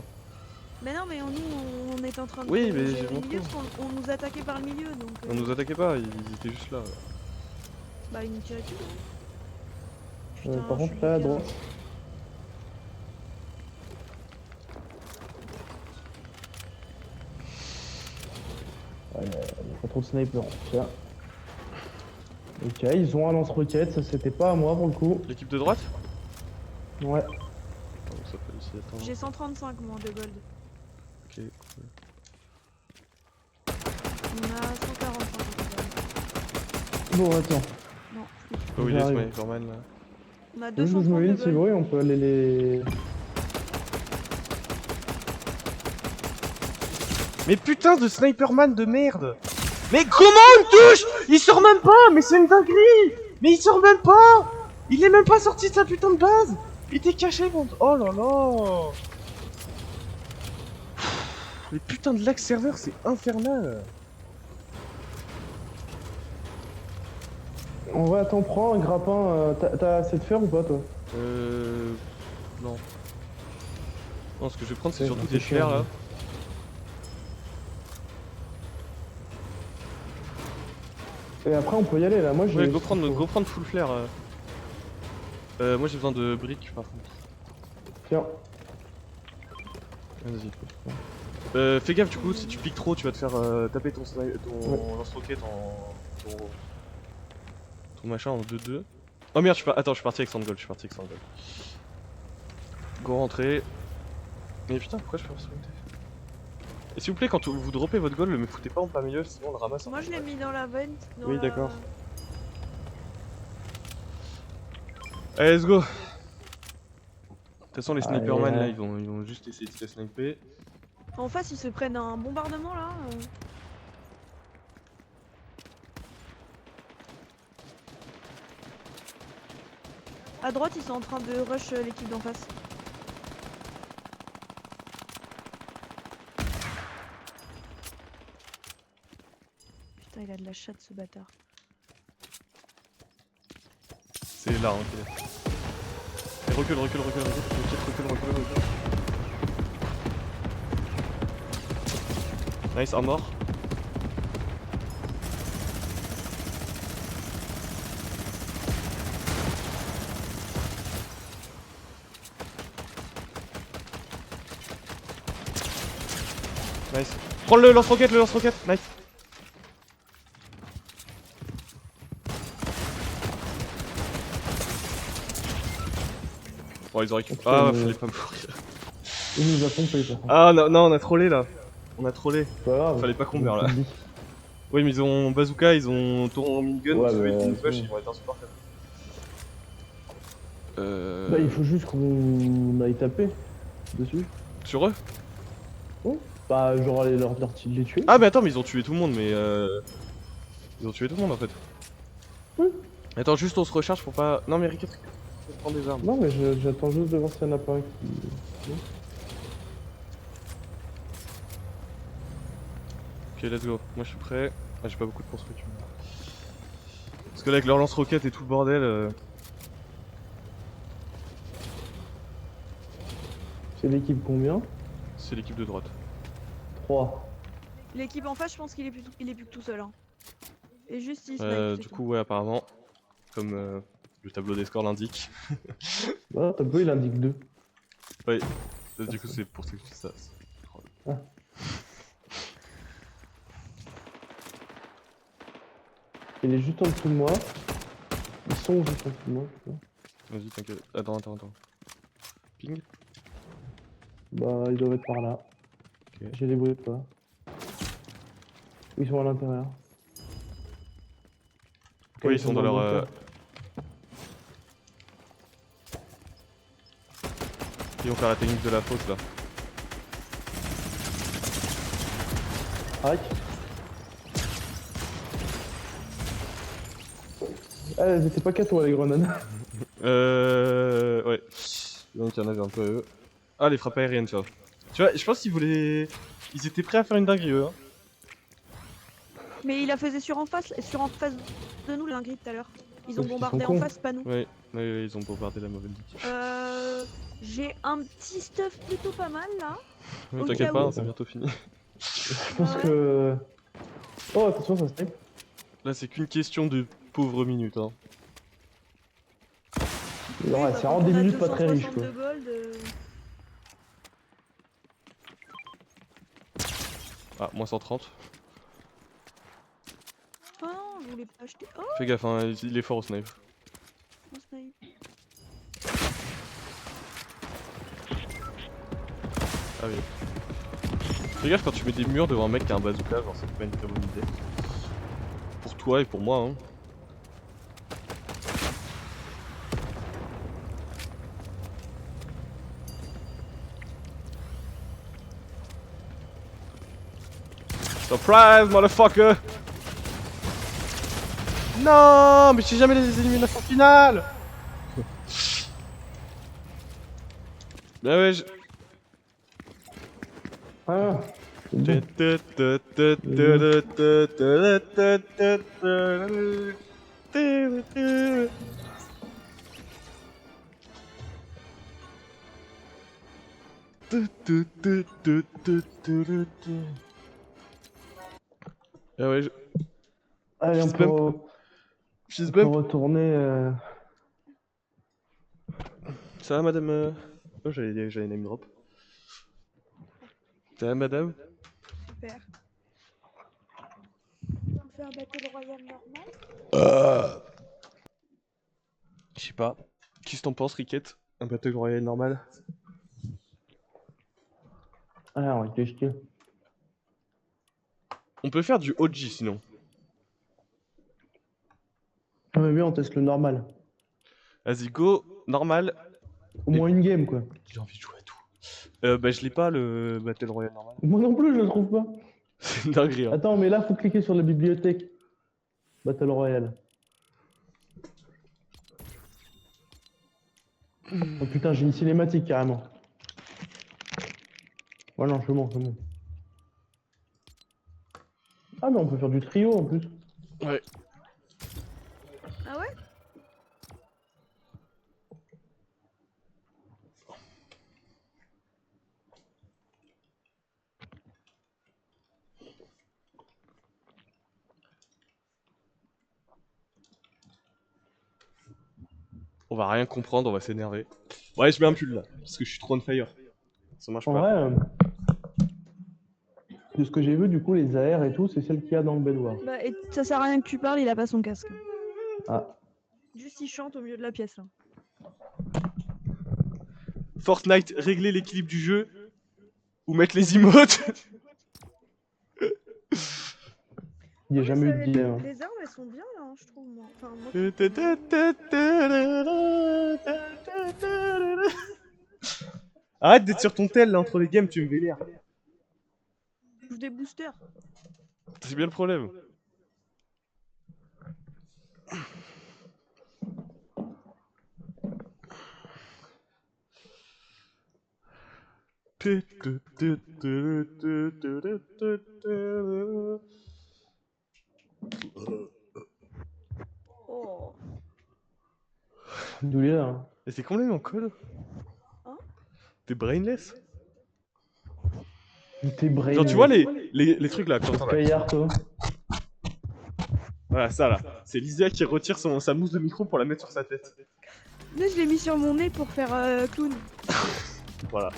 Mais non, mais on est en train de. Oui, mais gérer j'ai le compris. milieu parce qu'on nous attaquait par le milieu donc. On nous attaquait pas, ils étaient juste là. Bah, ils nous tiraient dessus. Par contre, là à droite. Ouais, il y a pas trop de snipers. Tiens. Ok, ils ont un lance-roquette, ça c'était pas à moi pour le coup. L'équipe de droite? Ouais. Oh, ça peut aussi attendre. J'ai 135 moi de gold. Ok, cool. On a 145 de gold. Bon, attends. Non, Oh, il est J'arrive. Sniperman là. on a Je 230 me de dis, si gold. oui, on peut aller les. Mais putain de Sniperman de merde! Mais comment on me touche? Il sort même pas! Mais c'est une dinguerie! Mais il sort même pas. Il est même pas sorti de sa putain de base. Il était caché, mon... Oh là là. Les putains de lag serveur, c'est infernal. En vrai, t'en prends un grappin. T'as assez de fer ou pas, toi? Non. Non, ce que je vais prendre, c'est Ouais, surtout bah, des c'est chiant, flares là. ouais. Et après, on peut y aller là. Moi, j'ai. Ouais, go prendre full flare. Moi j'ai besoin de briques par contre. Tiens. Vas-y. Fais gaffe du coup, si tu piques trop, tu vas te faire taper ton lance-roquette ton machin en 2-2. Oh merde, attends, je suis parti avec Sandgold, Go rentrer. Mais putain, pourquoi je fais ça? Et s'il vous plaît, quand vous droppez votre gold, ne me foutez pas en plein milieu, sinon on le ramasse. Moi je l'ai mis dans la vente. Oui, d'accord. Allez, let's go. De toute façon, les sniperman là, ils vont juste essayer de se sniper. En face, ils se prennent un bombardement là. À droite, ils sont en train de rush l'équipe d'en face. Putain, il a de la chatte ce bâtard. C'est là, hein, qu'il est. Et recule. Nice, un mort. Nice. Prends le lance-roquette, nice. Bon, ils ont récupéré. Ah, fallait pas mourir. Il nous a pompé, par contre. Ah non, on a trollé là. On a trollé. C'est pas grave. Fallait pas qu'on meure là. Je te le dis. Oui, mais ils ont bazooka, ils ont tour en minigun, Ouais, ils mais, ont c'est push, bon. ils vont être insupportables. Bah, il faut juste qu'on aille taper dessus. Sur eux? Bah, genre aller leur les tuer. Ah, mais attends, mais ils ont tué tout le monde, mais ils ont tué tout le monde en fait. Oui. Attends, juste on se recharge pour pas. Non, mais Rick, prends des armes. Non, mais j'attends juste de voir s'il y en a pas un qui. Ok, let's go. Moi je suis prêt. Ah, j'ai pas beaucoup de construction. Parce que là, avec leur lance-roquette et tout le bordel. C'est l'équipe combien? C'est l'équipe de droite. 3. L'équipe en face, je pense qu'il est plus que tout seul. Hein. Et juste il snipe. Du coup, ouais, apparemment, comme le tableau des scores l'indique. Voilà, tableau il indique 2. Oui, du coup, c'est pour ça que je dis ça. Ah. Il est juste en dessous de moi. Ils sont juste en dessous de moi. Putain. Vas-y, t'inquiète. Attends. Ping. Bah, ils doivent être par là. Ok. J'ai les bruits pas. Ils sont à l'intérieur. Ok, Oui, ils sont dans le leur. bunker. Ils vont faire la technique de la fosse là. Aïe. Ah, elles étaient pas qu'à toi les grenades. Ouais. Donc il y en avait un peu à eux. Ah, les frappes aériennes, tu vois. Tu vois, je pense qu'ils voulaient. Ils étaient prêts à faire une dinguerie eux. Hein. Mais il la faisait sur en face de nous, l'ingrid tout à l'heure. Ils ont Parce qu'ils bombardé sont en cons. face, pas nous. Ouais, ils ont bombardé la mauvaise équipe. J'ai un petit stuff plutôt pas mal là. Mais Au t'inquiète cas pas, où. hein, c'est bientôt fini. Je pense que. Oh, attention, ça snipe. Là, c'est qu'une question de pauvres minutes. Hein. Ouais, Oui, c'est quand vraiment des on a minutes pas très riches quoi. 262 gold, Ah, moins 130. Oh non, je voulais pas acheter. Oh, Fais gaffe, hein, il est fort au snipe. mon snipe. Ah oui. Fais gaffe quand tu mets des murs devant un mec qui a un bazooka, genre c'est pas une très bonne idée. Pour toi et pour moi, hein. Surprise, motherfucker! Non, mais j'ai jamais les éliminations finales. Bah ouais, je... Ah, c'est bon. Ah ouais, Allez, fist bump, fist on peut bump. retourner. Ça va, madame Oh, j'allais name drop. Ça va, madame? Super. On fait un battle royal normal? Je sais pas. Qu'est-ce que t'en penses, Riquette? Un battle royale normal? Ah, on va tester. On peut faire du OG sinon. Ah, mais bien, on teste le normal. Vas-y, go, normal. Au moins une game, quoi. J'ai envie de jouer à tout. Bah, je l'ai pas le battle royale normal. Moi non plus, je le trouve pas. C'est une dinguerie, hein. Attends, mais là, faut cliquer sur la bibliothèque. Battle Royale. Oh putain, j'ai une cinématique carrément. Ouais, non, je monte, je monte. Ah, mais on peut faire du trio en plus. Ouais. Ah ouais? On va rien comprendre, on va s'énerver. Ouais, je mets un pull là, parce que je suis trop on fire. Ça marche En pas. vrai, de ce que j'ai vu, du coup, les AR et tout, c'est celle qu'il y a dans le bedwar. Bah, et ça sert à rien que tu parles, il a pas son casque. Ah, Juste il chante au milieu de la pièce là. Fortnite, régler l'équilibre du jeu. Ou mettre les emotes. il n'y a jamais eu de les, dilemme. les armes elles sont bien là, hein, je trouve. Moi. Enfin, moi, Arrête d'être sur ton tel là entre les games, tu me vénères. je joue des boosters. C'est bien le problème. Oh. D'où il est, hein. Et c'est combien en code? Hein? T'es brainless? T'es brain. Genre tu vois les trucs là, quand Payard, toi. voilà ça là. C'est Lysia qui retire sa mousse de micro pour la mettre sur sa tête. Là je l'ai mis sur mon nez pour faire clown. Voilà.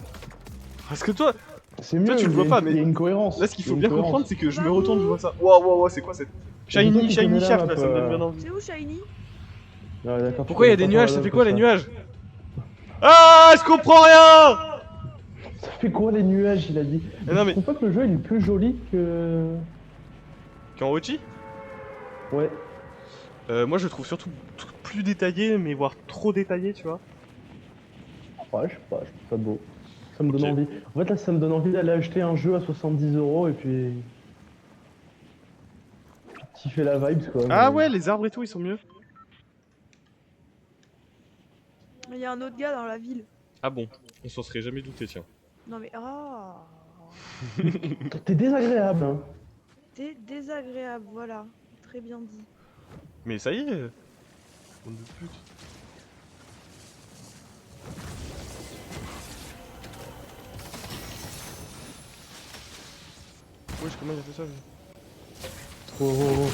Parce que toi, C'est mieux, tu le il y vois a pas, une- mais il y a une cohérence. là ce qu'il Il y a faut une bien cohérence. comprendre c'est que je me retourne, je vois ça. Waouh, c'est quoi cette... Shiny connais la shaft map, là, ça me donne bien envie. C'est où Shiny? Ouais, d'accord, tu Pourquoi il y a connais des pas nuages? par Ça la fait map quoi que les ça. nuages? Ah, je comprends rien! Ça fait quoi les nuages, il a dit. Mais non, Je mais- trouve pas que le jeu il est plus joli que. Qu'en Ochi? Ouais. Moi je le trouve surtout plus détaillé, mais voire trop détaillé, tu vois. Ouais, je sais pas, je trouve ça beau. Ça me donne Ok. envie. En fait, là, ça me donne envie d'aller acheter un jeu à 70 € et puis. Kiffer la vibes, quoi. Ah mais- ouais, les arbres et tout, ils sont mieux. Il y a un autre gars dans la ville. Ah bon, on s'en serait jamais douté, tiens. Non mais ah, T'es désagréable, hein. t'es désagréable, voilà. Très bien dit. Mais ça y est, on de pute. Wesh, comment il a fait ça lui? Trop.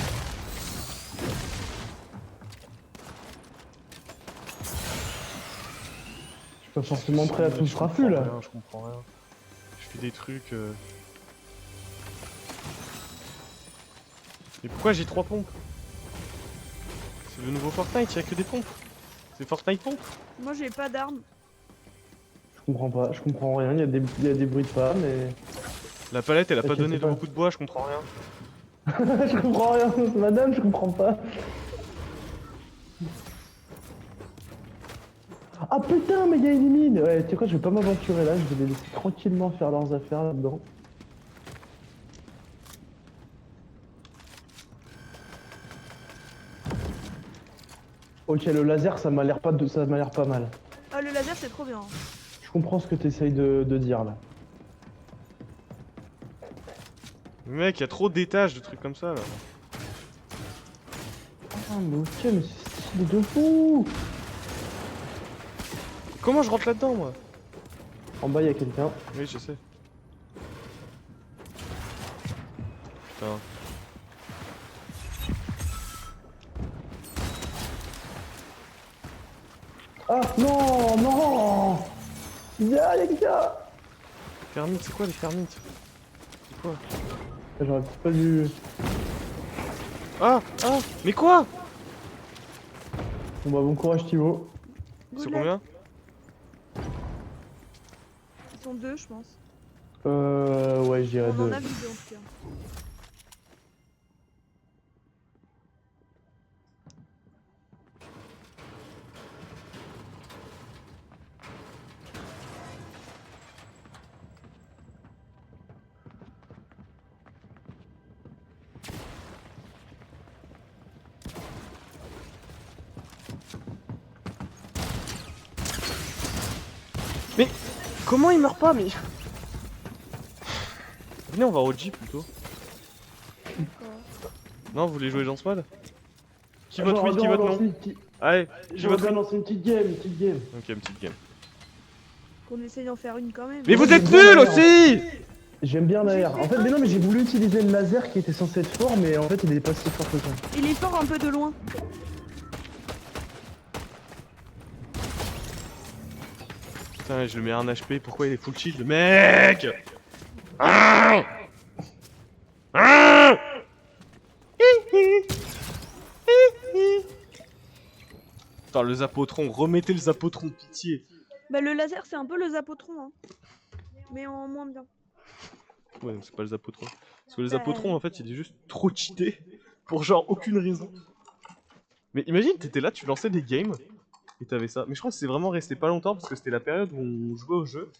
Je suis pas forcément prêt à tout ce raffut, là. Je comprends rien. Je fais des trucs. Mais pourquoi j'ai 3 pompes? C'est le nouveau Fortnite, y'a que des pompes. C'est Fortnite pompe. Moi j'ai pas d'armes. Je comprends pas, je comprends rien. Il y a des bruits de pas, mais. La palette, elle a pas Ok, donné c'est pas- beaucoup de bois, je comprends rien. Je comprends rien, madame, je comprends pas. Ah putain, mais il y a une mine. Ouais, tu sais quoi, je vais pas m'aventurer là, je vais les laisser tranquillement faire leurs affaires là-dedans. Ok, le laser, ça m'a l'air pas mal. Ah, le laser, c'est trop bien. Je comprends ce que t'essayes de dire là. Mec, y a trop d'étages, de trucs comme ça là. Ah, mais ok, mais c'est stylé de fou. Comment je rentre là-dedans moi? En bas, il y a quelqu'un. Oui, je sais. Putain. Ah, non, non. Il y a quelqu'un. Thermite, c'est quoi les thermites? C'est quoi? J'aurais peut-être pas dû... Ah! Ah! Mais quoi? Bon bah, bon courage, Thibaut. C'est Good combien? Ils sont deux, je pense. Ouais, je dirais On en 2. a vu deux en tout cas. Mais comment il meurt pas mais... Venez on va au Jeep plutôt. Non vous voulez jouer dans ce mode? Qui vote oui, qui vote non? Allez, qui vote J'aimerais bien oui? lancer une petite game, Ok, une petite game. Qu'on essaye d'en faire une quand même. Mais vous Moi, êtes j'aime bien nuls la aussi! J'aime bien l'AR. En fait, mais non, mais j'ai voulu utiliser le laser qui était censé être fort, mais en fait, il est pas si fort que ça. Il est fort un peu de loin. Putain, je le mets à 1 HP, pourquoi il est full shield? Mec! Ah! Ah! Putain, le Zapotron, remettez le Zapotron, pitié. Bah, le laser, c'est un peu le Zapotron, hein. Mais en moins bien. Ouais, c'est pas le Zapotron. Parce que le Zapotron, en fait, il est juste trop cheaté pour genre aucune raison. Mais imagine, t'étais là, tu lançais des games et t'avais ça. Mais je crois que c'est vraiment resté pas longtemps parce que c'était la période où on jouait au jeu.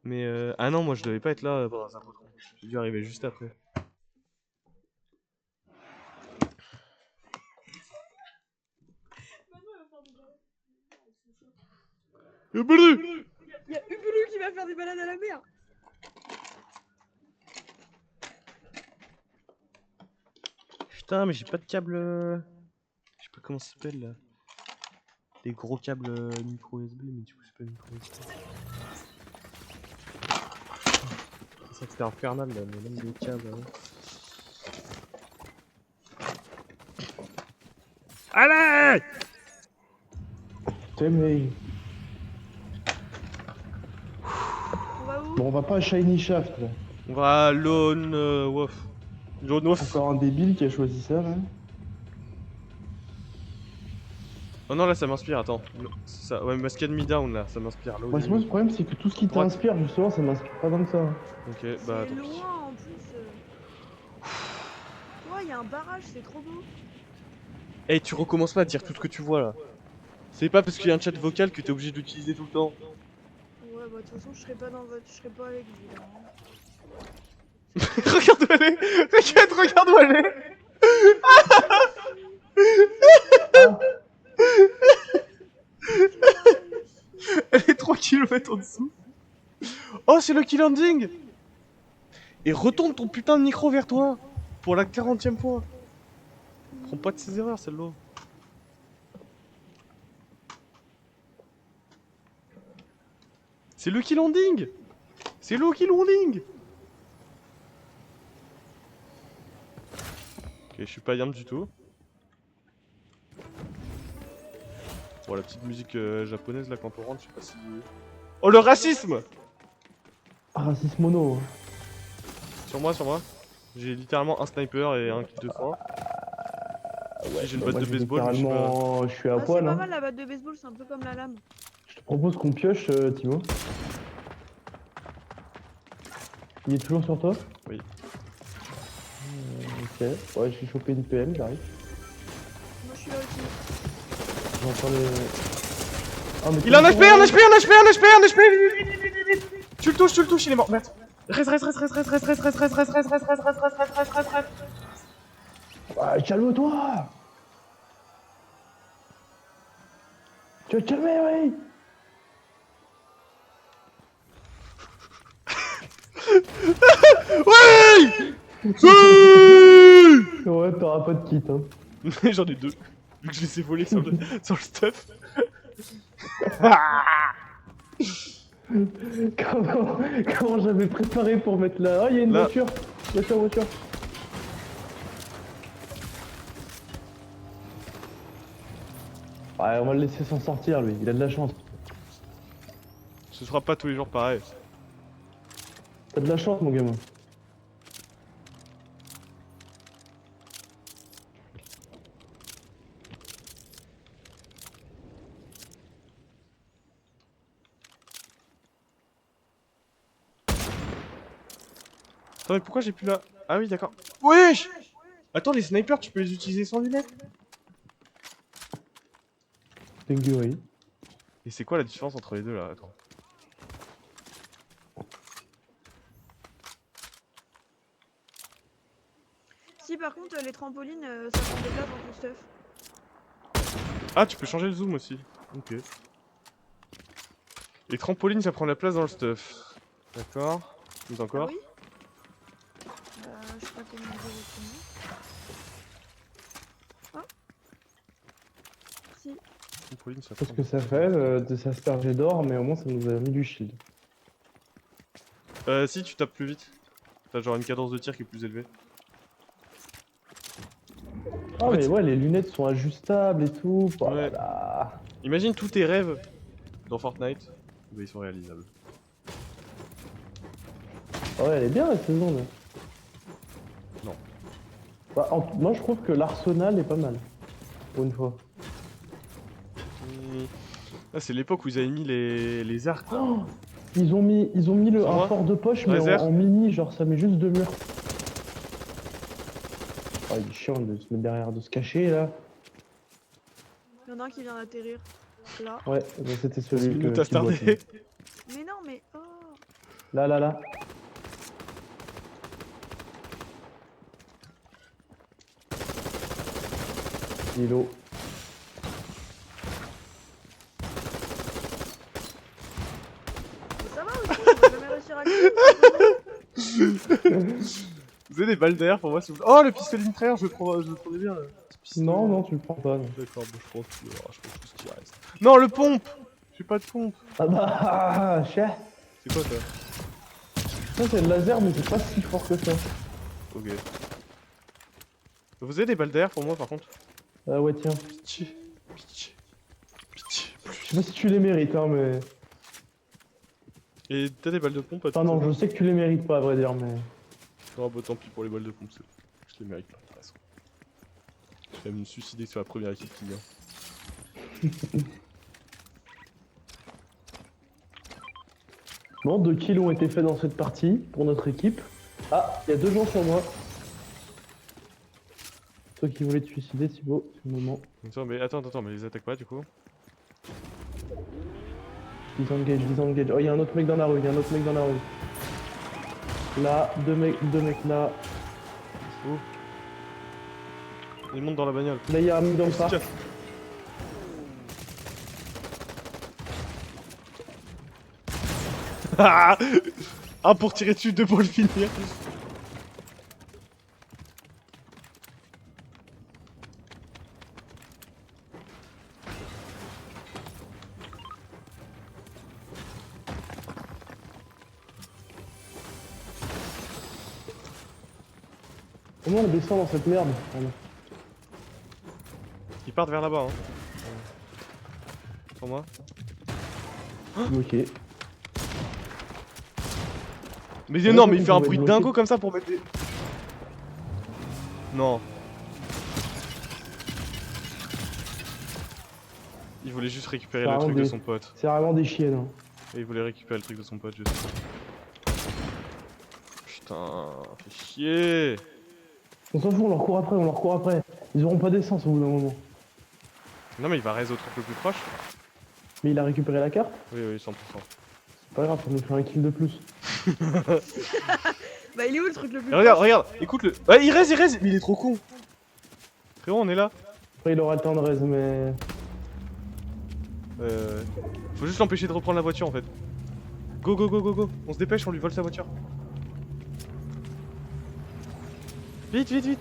Mais ah non, moi je devais pas être là pendant Zapotron. J'ai dû arriver juste après. Ubulu! Y'a Ubulu qui va faire des balades à la mer. Putain, mais j'ai pas de câble. Je sais pas comment ça s'appelle là. Des gros câbles micro USB, mais du coup c'est pas micro USB. C'est ça que c'était infernal là, mais même des câbles. Hein. Allez! T'es mais... On va où? Bon, on va pas à Shiny Shaft, là. On va à Lone Wolf. Lone Wolf. Encore un débile qui a choisi ça, là. Oh non, là ça m'inspire, attends. Non, c'est ça. Ouais, Masked Me Down là, ça m'inspire. Moi, le problème, c'est que tout ce qui Droite. t'inspire, justement, ça m'inspire pas tant que ça. Ok, bah C'est tant pis. loin en plus. Ouais, y'a un barrage, c'est trop beau. Hey, tu recommences pas à dire tout ce que tu vois là. C'est pas parce qu'il y a un chat vocal que t'es obligé de l'utiliser tout le temps. Ouais, bah de toute façon, je serai pas dans votre. Je serai pas avec vous là. Hein. Regarde où elle est! Regarde où elle est! Elle est 3 km en dessous. Oh, c'est Lucky Landing! Et retourne ton putain de micro vers toi! Pour la 40e fois! Prends pas de ses erreurs, celle-là. C'est Lucky Landing! C'est Lucky Landing! Ok, je suis pas yam du tout. Bon, la petite musique japonaise là quand on rentre, je sais pas si. Oh, le racisme! Ah, racisme mono. Hein. Sur moi, sur moi. J'ai littéralement un sniper et un kit de soin. Ouais, J'ai une bah, batte moi, de j'ai baseball, mais je sais pas. littéralement... je suis à Ah, c'est poil, pas hein. mal la batte de baseball, c'est un peu comme la lame. Je te propose qu'on pioche, Thibaut. Il est toujours sur toi? Oui. Ok. Ouais, j'ai chopé une PM, j'arrive. Moi, je suis là aussi. J'entends les... Ah, mais Il a un HP, un HP, un HP, un HP, un HP! Tu le touches, il est mort. Merde. Reste. Ah, calme-toi! Tu vas te calmer, oui. Ouais. Ouais, t'auras pas de kit, hein. J'en ai deux. Vu que je les ai volés sur le stuff. Comment j'avais préparé pour mettre là. Oh, il y a une Là. voiture. Voiture. Ouais, on va le laisser s'en sortir, lui. Il a de la chance. Ce sera pas tous les jours pareil. T'as de la chance, mon gamin. Attends, mais pourquoi j'ai plus la... Ah oui, d'accord. Wesh. Attends, les snipers, tu peux les utiliser sans lunettes? Oui. Et c'est quoi la différence entre les deux là? Attends. Si par contre les trampolines ça prend des places dans ton stuff. Ah, tu peux changer le zoom aussi. Ok. Les trampolines, ça prend la place dans le stuff. D'accord. Plus Ah encore. oui je sais pas comment dire autrement. Ah si. Trampoline, ça C'est prend. ce que ça fait de s'asperger d'or, mais au moins ça nous a mis du shield. Si, tu tapes plus vite. T'as genre une cadence de tir qui est plus élevée. Ah, En fait, mais ouais, les lunettes sont ajustables et tout. Oh là Ouais. là. Imagine tous tes rêves dans Fortnite. Bah, ils sont réalisables. Ah ouais, elle est bien la saison là. Non. Bah, moi je trouve que l'arsenal est pas mal. Pour une fois. Là, c'est l'époque où ils avaient mis les arcs. Oh, ils ont mis le Sur moi un fort de poche, mais Réserve. en mini, genre ça met juste 2 murs. Oh, il est chiant de se mettre derrière, de se cacher là. Il y en a un qui vient d'atterrir. Là. Ouais, bah, c'était C'est celui une que. minute à qui boite, tarder. Mais non mais oh. Là. Kilo. Mais ça va aussi, on va jamais réussir à gagner. Vous avez des balles d'air pour moi s'il vous plaît. Oh, le pistolet mitrailleur, je le prenais bien là. Non, tu le prends pas. Non. D'accord, bon, je prends tout, alors, je prends tout ce qui reste. Non, le pompe. J'ai pas de pompe. Ah bah, cher. C'est quoi ça? Ça c'est le laser, mais c'est pas si fort que ça. Ok. Vous avez des balles d'air pour moi par contre? Ah ouais, tiens. Pitié. Je sais pas si tu les mérites, hein, mais. Et t'as des balles de pompe à Enfin, non, je sais que tu les mérites pas, à vrai dire, mais. Oh bah tant pis pour les balles de pompe, je les mérite pas de toute façon. Je vais même me suicider sur la première équipe qui vient. Bon, 2 kills ont été faits dans cette partie pour notre équipe. Ah, il y a 2 gens sur moi. Toi qui voulais te suicider, Thibaut, c'est le moment. Attends, mais les attaque pas du coup. Disengage. Oh, il y a un autre mec dans la rue, Là, deux mecs là. Où? Ils montent dans la bagnole. Là, il y a un mec dans le parc. Tiens. Un pour tirer dessus, 2 pour le finir. Comment on descend dans cette merde? Pardon. Ils partent vers là-bas, hein. Sur moi. Ok. Mais Ouais, non, ça, mais il on fait un pouvait bruit de bloquer. dingo comme ça pour mettre des... Non. Il voulait juste récupérer Ça le rend truc de des- son pote. C'est vraiment des chiens, hein. Et il voulait récupérer le truc de son pote, juste. Putain, fait chier. On s'en fout, on leur court après. Ils auront pas d'essence au bout d'un moment. Non mais il va raise au truc le plus proche. Mais il a récupéré la carte. Oui, 100%. C'est pas grave, ça nous fait un kill de plus. Bah il est où le truc le plus Et regarde, proche regarde, écoute-le. Ouais, il raise, mais il est trop con. Frérot, on est là. Après, il aura le temps de raise, mais. Faut juste l'empêcher de reprendre la voiture en fait. Go go go go go. On se dépêche, on lui vole sa voiture. Vite vite vite.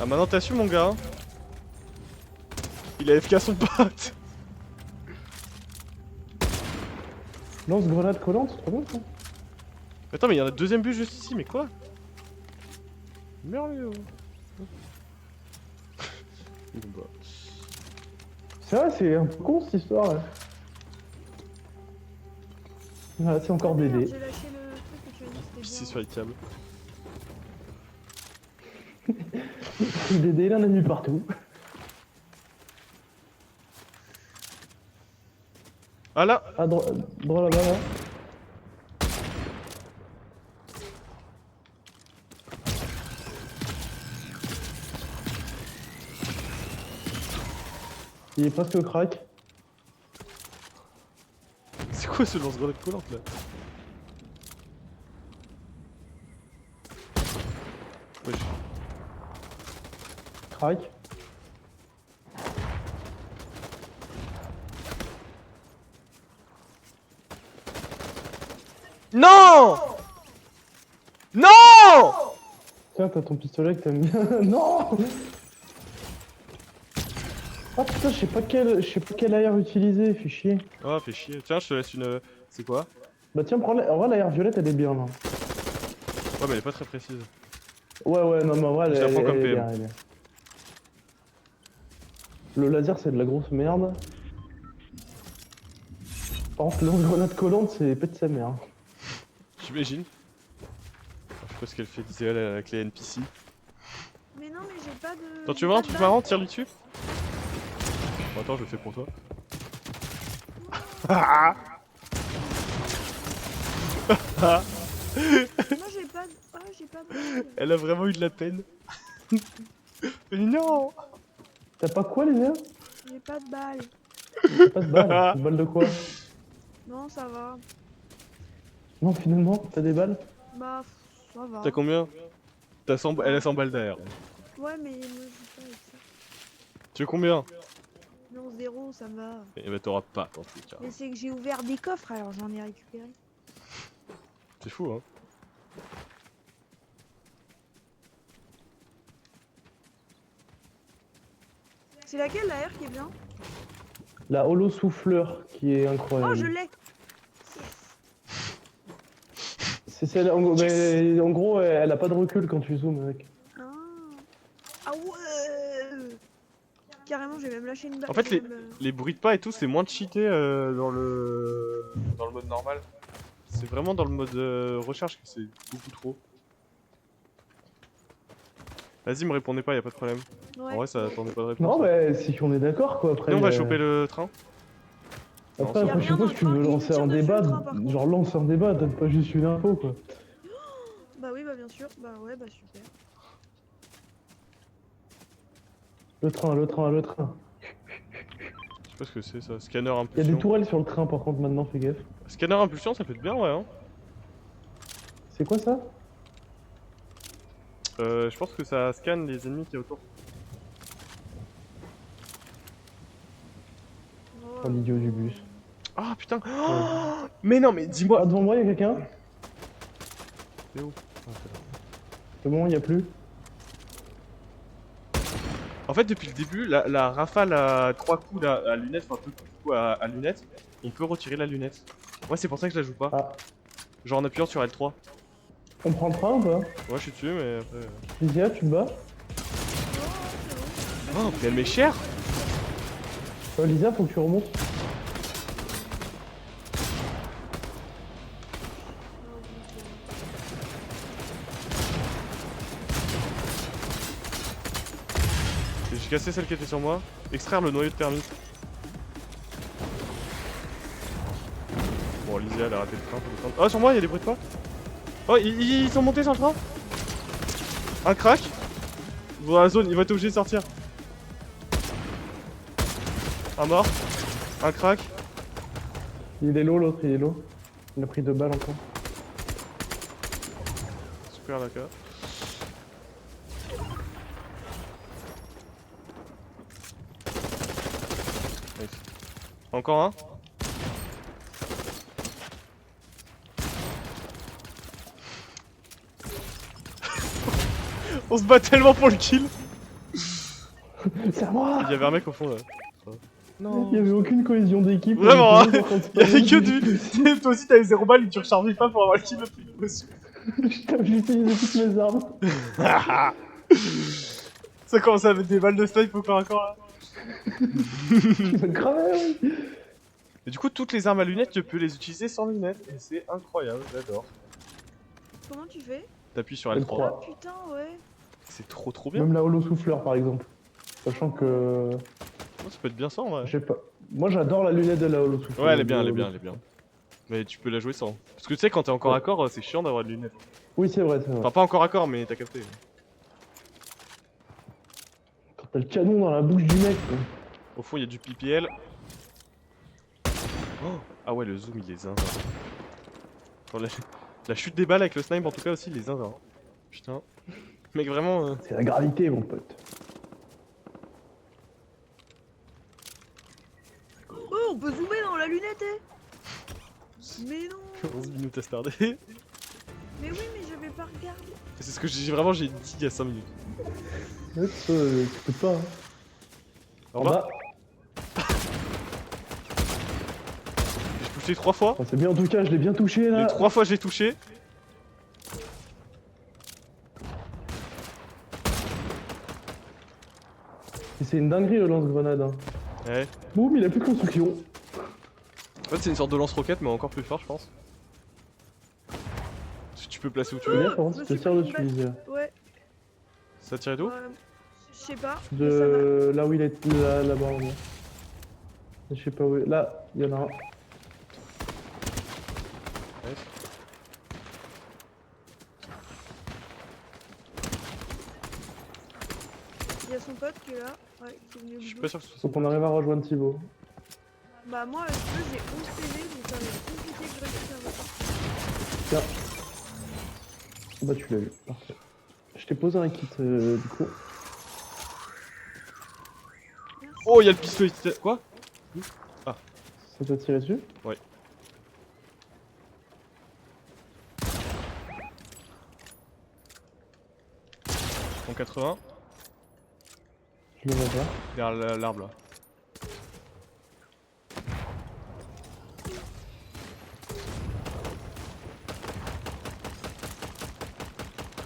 Ah maintenant t'as su mon gars hein. Il a FK son pote. Lance-grenade collante, c'est trop bien ça. Attends mais il y a un deuxième but juste ici, mais quoi? Merveilleux. Bon bah. C'est vrai, c'est un peu con cette histoire. Là. Voilà, c'est encore Ah, merde, BD. j'ai lâché le truc que tu as dit, c'était Pissé bien. sur les câbles. BD, il en a mis partout. Ah là. Ah, droit là-bas, là. Il est presque au crack. C'est quoi ce lance-grenade collante là? Wesh. Crack. Non! Non! Tiens, t'as ton pistolet que t'aimes bien. Non! Ah putain, je sais pas quel air utiliser, fait chier. Oh, fait chier. Tiens, je te laisse une. C'est quoi? Bah tiens, prends en vrai, l'air violette, elle est bien, là. Ouais, mais elle est pas très précise. Ouais, non, mais en vrai, Je la prends comme est PM. bien, elle est bien. Le laser, c'est de la grosse merde. Par contre, lance-grenade collante, c'est pète sa mère. J'imagine. Je sais pas ce qu'elle fait d'idéal avec les NPC. Mais non, mais j'ai pas de. Attends, tu j'ai veux voir un pas truc de marrant? balle. Tire-lui dessus. Bon, attends, je le fais pour toi. Moi j'ai pas de. Ah, j'ai pas de. balle. Elle a vraiment eu de la peine. Mais non! T'as pas quoi, les gars? J'ai pas de balle. T'as pas de balle. Une balle de quoi? Non, ça va. Non, finalement, t'as des balles? Bah, ça va. T'as combien? T'as 100... Elle a 100 balles derrière. Ouais, mais moi je joue pas avec ça. Tu veux combien? Non, 0, ça me va. Eh bah t'auras pas dans tous les cas. Mais c'est que j'ai ouvert des coffres alors j'en ai récupéré. C'est fou hein. C'est laquelle la R qui est bien? La holo souffleur, qui est Oh, incroyable. je l'ai! C'est celle, en gros, elle a pas de recul quand tu zoomes avec. Ah, ah ouais! Carrément, j'ai même lâché une balle. En fait, j'ai même, les bruits de pas et tout, c'est moins cheaté dans le mode normal. C'est vraiment dans le mode recherche que c'est beaucoup trop. Vas-y, me répondez pas, y a pas de problème. Ouais. En vrai, ça attendait pas de réponse. Non, bah, si on est d'accord, quoi. Après, Et on va choper le train. Après, Non, Y a après, je rien dans suppose le que tu veux train, il lancer tire un dessus, débat, le train, par contre. genre lance un débat, donne pas juste une info, quoi. Bah oui, bah bien sûr. Bah ouais, bah super. Le train. Je sais pas ce que c'est ça. Scanner Il y a impulsion. des tourelles sur le train, par contre, maintenant, fais gaffe. Scanner impulsion, ça peut être bien, ouais. Hein. C'est quoi ça? Je pense que ça scanne les ennemis qui est autour. Oh, l'idiot du bus. Ah putain. Oh, mais non, mais dis-moi. Ah, devant moi, il y a quelqu'un? C'est où? Ah, c'est là. C'est bon, il y a plus. En fait, depuis le début, la rafale à 3 coups là, à lunettes, enfin 2 coups à lunettes, on peut retirer la lunette. Ouais, c'est pour ça que je la joue pas. Ah. Genre en appuyant sur L3. On prend le train ou pas? Ouais, je suis dessus, mais après. Lysia, tu te bats? Oh, mais elle m'est chère! Lysia, faut que tu remontes. J'ai cassé celle qui était sur moi. Extraire le noyau de thermite. Bon, Lysia, elle a raté le train. Faut descendre. Oh, sur moi, il y a des bruits de pas. Oh, ils sont montés sur le train. Un crack. Dans la zone, il va être obligé de sortir. Un mort. Un crack. Il est low, l'autre, il est low. Il a pris 2 balles encore. Super, d'accord. Encore un. On se bat tellement pour le kill. C'est à moi. Il y avait un mec au fond là. Non. Il y avait aucune cohésion d'équipe. Vraiment, on hein. était tous en train de se Il y avait parler. que du. Toi aussi t'avais 0 balles et tu rechargeais pas pour avoir le kill le plus possible. Putain, j'ai utilisé toutes mes armes. Ça commence à mettre des balles de snipe au corps à corps là. Tu m'as cramé, oui. Et du coup, toutes les armes à lunettes, tu peux les utiliser sans lunettes. Et c'est incroyable, j'adore. Comment tu fais? T'appuies sur L3. L3. Ah putain, ouais. C'est trop bien. Même la holo souffleur, par exemple. Sachant que. Oh, ça peut être bien ça en vrai. Je sais pas. Moi, j'adore la lunette de la holo souffleur. Ouais, elle est bien, elle est bien, elle est bien. Mais tu peux la jouer sans. Parce que tu sais, quand t'es encore Ouais. à corps, c'est chiant d'avoir de lunettes. Oui, c'est vrai, c'est vrai. Enfin, pas encore à corps, mais t'as capté. Quand t'as le canon dans la bouche du mec, quoi. Au fond, il y a du PPL. Oh ah ouais, le zoom, il est zinzin. Attends, la chute des balles avec le snipe, en tout cas, aussi, il est zinzin. Putain. Mec, vraiment. C'est la gravité, mon pote. Oh, on peut zoomer dans la lunette, eh. Mais non. 11 minutes à se tarder. Mais oui, mais j'avais pas regardé. C'est ce que j'ai vraiment j'ai dit il y a 5 minutes. Ouais, ça, tu peux pas. Hein. En bas, j'ai touché 3 fois. Oh, c'est bien, en tout cas, je l'ai bien touché, là. Les 3 fois j'ai touché. Et c'est une dinguerie, le lance-grenade. Hein. Ouais. Boum, il a plus de construction. En fait, c'est une sorte de lance-roquette, mais encore plus fort, je pense. Tu peux placer où tu Fais veux. gaffe, hein, je me si tu suis tires pris dessus, une Lisa. Ouais. Ça tirait d'où Je sais pas. mais ça m'a- De là où il est, là-bas, en gros. Je sais pas où. Là, il y en a un. Ouais. Il y a son pote qui est là. Ouais, qui est venu au Je suis bout. pas sûr que ce Faut soit. qu'on arrive à rejoindre Thibaut. Bah, moi, si tu veux, j'ai 11 PV, donc ça va être compliqué que je récupère votre. Tiens. Ah bah, tu l'as eu. Parfait. Je t'ai posé un kit, du coup. Merci. Oh, il y a le pistolet. Quoi Ça t'a tiré dessus? Ouais. En 80, Je le vois pas. derrière l'arbre là.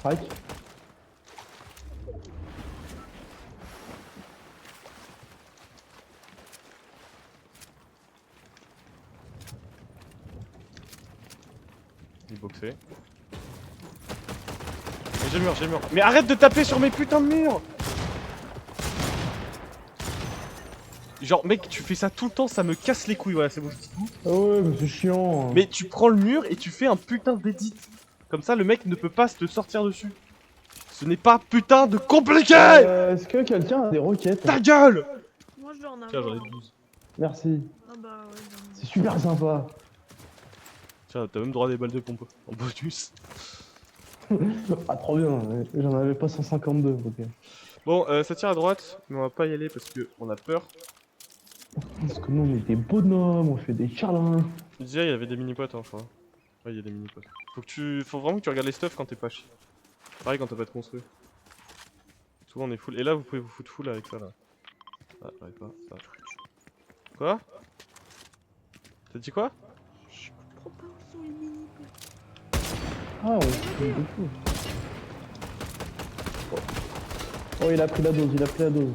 Crac. Il est boxé. Mais j'ai le mur, j'ai le mur. Mais arrête de taper sur mes putains de murs! Genre, mec, tu fais ça tout le temps, ça me casse les couilles. Voilà, c'est bon, je dis tout. Ah ouais, mais c'est chiant. Mais tu prends le mur et tu fais un putain d'édit. Comme ça, le mec ne peut pas te sortir dessus. Ce n'est pas putain de compliqué! Est-ce que quelqu'un a des roquettes? Ta gueule! Moi, je dois en avoir. Tiens, j'en ai 12. Merci. Ah bah, ouais, j'en ai. C'est super sympa. Tiens, t'as même droit à des balles de pompe en bonus. Ah, trop bien. Ouais. J'en avais pas 152. Ok. Bon, ça tire à droite, mais on va pas y aller parce que on a peur. Parce que nous, on est des bonhommes, on fait des câlins. Je disais, il y avait des mini-potes, hein, je crois. Ouais, il y a des mini-potes. Faut vraiment que tu regardes les stuffs quand t'es pas chier. Pareil quand t'as pas de construit. Souvent on est full. Et là, vous pouvez vous foutre full avec ça, là. Ah, j'arrive pas. Ça. Quoi? T'as dit quoi? Je comprends pas où sont les mini. Ah, on fait beaucoup. Oh, il a pris la dose, il a pris la dose.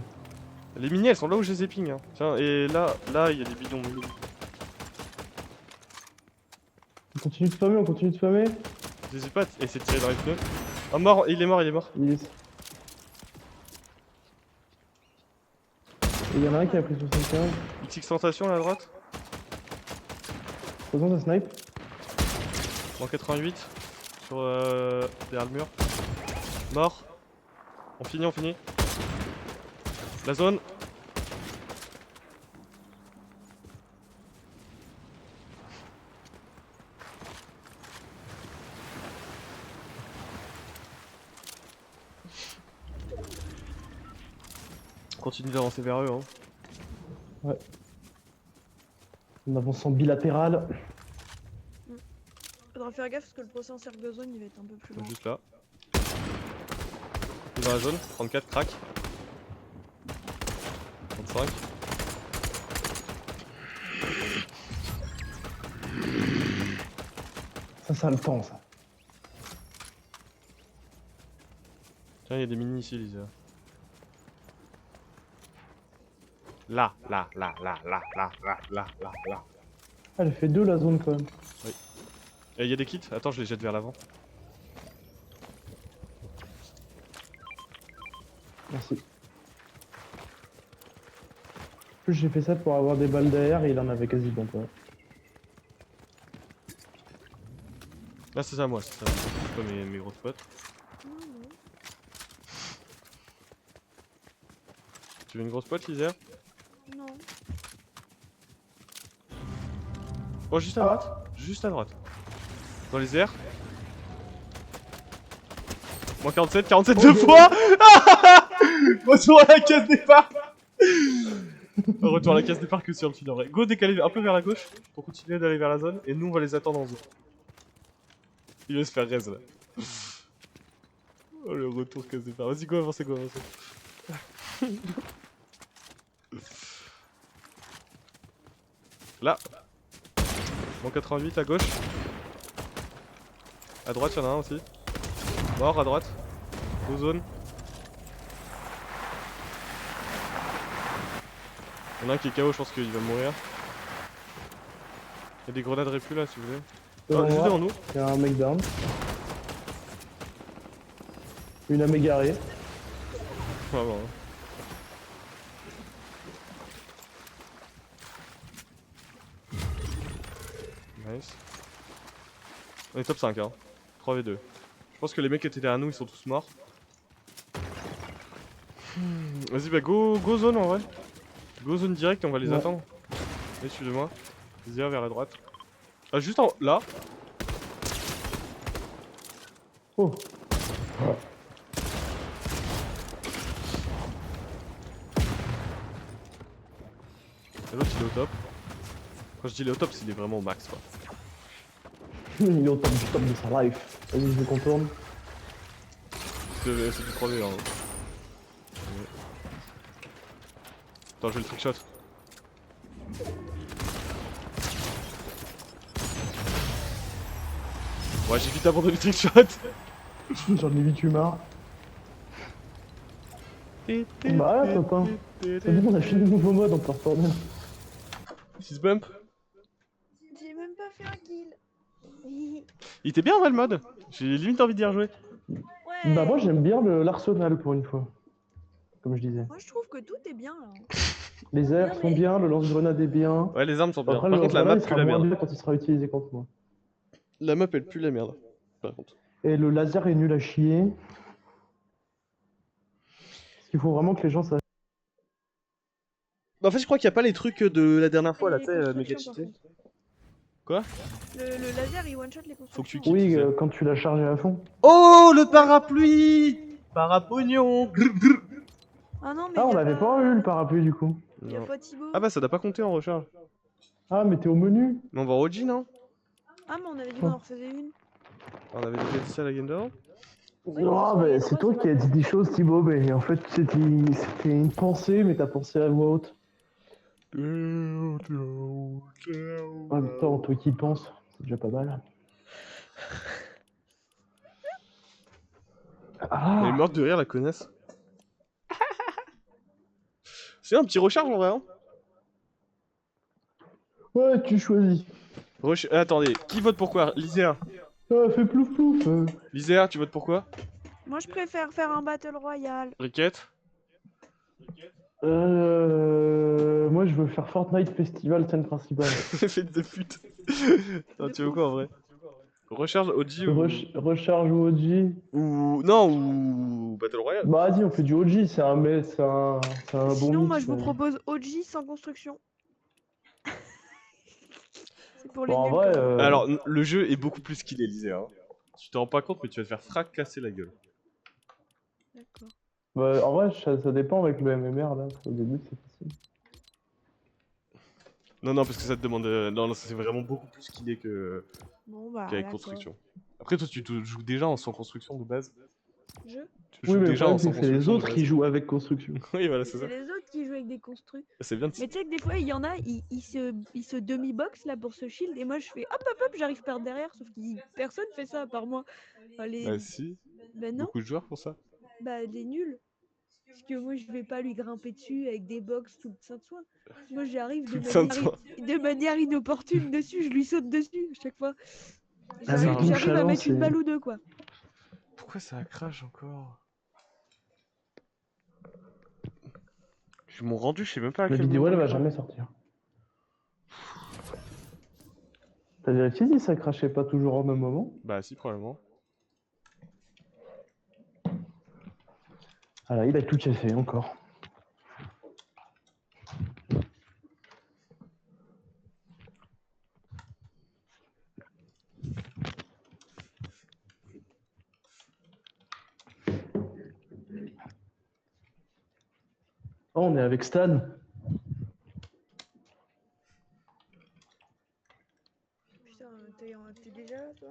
Les mini, elles sont là où je les ai ping, hein. Tiens, et là, il y a des bidons. On continue de spammer, on continue de spammer. J'hésite pas à essayer de tirer dans les pneus. Oh, mort, il est mort, il est mort. Il est... Et il y en a un qui a pris 75. XX tentation là à droite. De toute façon, ça snipe. En 88. Sur derrière le mur. Mort. On finit, on finit. La zone. Continue d'avancer vers eux, hein. Ouais. On avance en bilatéral. Faudra faire gaffe parce que le procès en cercle zone il va être un peu plus loin. Juste là. Il est dans la zone, 34, crack. 35. Ça a le temps, ça. Tiens, il y a des mini ici, Lisa. Là. Ah, elle fait 2 la zone, quand même. Et il y a des kits, attends, je les jette vers l'avant. Merci. En plus, j'ai fait ça pour avoir des balles derrière et il en avait quasiment pas. Là, c'est ça, moi, c'est ça. C'est pas mes gros spots. Non, non. Tu veux une grosse pote, Lisa? Non. Oh, juste à droite. Juste à droite. Dans les airs. Moins 47, 47 deux fois. Retour à la case départ. Retour à la case départ que sur le fil en vrai. Go décaler un peu vers la gauche pour continuer d'aller vers la zone. Et nous, on va les attendre en zone. Il va se faire raise là. Oh, le retour case départ. Vas-y, go, avancez, go, avancez. Là. Mon 88 à gauche. À droite, y'en a un aussi. Mort à droite. Aux zones. Y'en a un qui est KO, je pense qu'il va mourir. Il y a des grenades répus là si vous voulez. Oh, juste devant nous. Il y a un mec down. Une à m'égarer. Vraiment. Nice. On est top 5 hein. 3v2. Je pense que les mecs qui étaient derrière nous ils sont tous morts. Vas-y bah go zone en vrai. Go zone direct, on va les attendre. Allez suivez-moi. Vas-y vers la droite. Ah juste en... là. Oh. Et l'autre il est au top. Quand je dis il est au top, c'est qu'il est vraiment au max quoi. Il est au top du top de sa life. Vas-y, je le contourne. C'est du 3v hein. Attends, je vais le trickshot. Ouais, j'ai vite abandonné le trickshot. J'en ai vite eu marre. Bah ouais, papa. C'est bon, on a fini le nouveau mode, on peut retourner. 6 bump. J'ai même pas fait un kill. Il était bien en vrai le mode. J'ai limite envie d'y rejouer. Ouais. Bah moi j'aime bien l'arsenal pour une fois. Comme je disais. Moi je trouve que tout est bien là. Les airs Non, sont mais- bien, le lance-grenade est bien. Ouais, les armes sont bien. Après, Par le contre, la lance-grenade map il pue sera la moins merde. bien quand il sera utilisé contre moi. La map elle pue la merde. Par contre. Et le laser est nul à chier. Parce qu'il faut vraiment que les gens sachent. Bah, en fait, je crois qu'il n'y a pas les trucs de la dernière fois là, Les tu sais, méga constructions, par cheaté. contre. Quoi? Le laser il one shot les constructions. Faut que tu hein. quittes. Oui, quand tu l'as chargé à fond. Oh, le parapluie! Parapognon! Ah non mais Ah, on y a l'avait pas eu le parapluie du coup. Y a Non. pas Thibaut. Ah bah, ça doit pas compter en recharge. Ah, mais t'es au menu. Mais on va au OG, non? Ah mais on avait dit qu'on en refaisait une. On avait déjà dit ça à la game d'avant. Oui, Ah, mais bah, c'est toi qui as dit des choses, Thibaut. Mais en fait, c'était une pensée, mais t'as pensé à voix haute. En même temps, toi qui penses, c'est déjà pas mal. Elle est Ah, morte de rire, la connasse. C'est un petit recharge en vrai, hein? ouais, tu choisis. Attendez, qui vote pour quoi? Liséa. Ah, fais plouf plouf. Liséa, tu votes pour quoi? Moi je préfère faire un battle royale. Riquette? Moi, je veux faire Fortnite Festival scène principale. Fête de pute. Non, tu veux quoi en vrai? Recharge OG ou... Recharge ou OG. Non, ou Battle Royale. Bah, vas-y, on fait du OG, c'est un bon Sinon mix. moi je vous propose OG sans construction. C'est pour les Bon, en nuls. vrai, quand même. Alors, le jeu est beaucoup plus qu'il est, Liséa. Hein. Tu te rends pas compte, mais tu vas te faire fracasser la gueule. D'accord. en vrai, ça dépend avec le MMR là. Au début, c'est facile. Non, non, parce que ça te demande. Non, non, ça c'est vraiment beaucoup plus skillé que Bon bah qu'avec d'accord. construction. Après, toi, tu te joues déjà en sans construction de base. Je Tu Oui, joues mais le déjà en problème, c'est sans que c'est les construction de autres qui base. jouent avec construction. Oui, voilà, c'est C'est ça. les autres qui jouent avec des construits. C'est bien. Mais tu sais que des fois, il y en a, ils se demi-box là pour ce shield et moi je fais hop hop hop, j'arrive par derrière, sauf que personne fait ça à part moi. Enfin, Bah, si. Ben non, Beaucoup de joueurs font ça. bah les nuls. Parce que moi je vais pas lui grimper dessus avec des box tout ça de soi. Moi j'arrive Tout ça de toi. de manière inopportune dessus, je lui saute dessus à chaque fois. Avec J'arrive- mon J'arrive à chaland, mettre une c'est. balle ou deux quoi. Pourquoi ça crache encore? Mon rendu, je sais même pas à La quel vidéo, elle moment va il est. jamais sortir. T'as vérifié si ça crachait pas toujours au même moment? Bah, si, probablement. Ah là, il a tout cassé encore. Oh, on est avec Stan. Putain, t'es déjà là toi?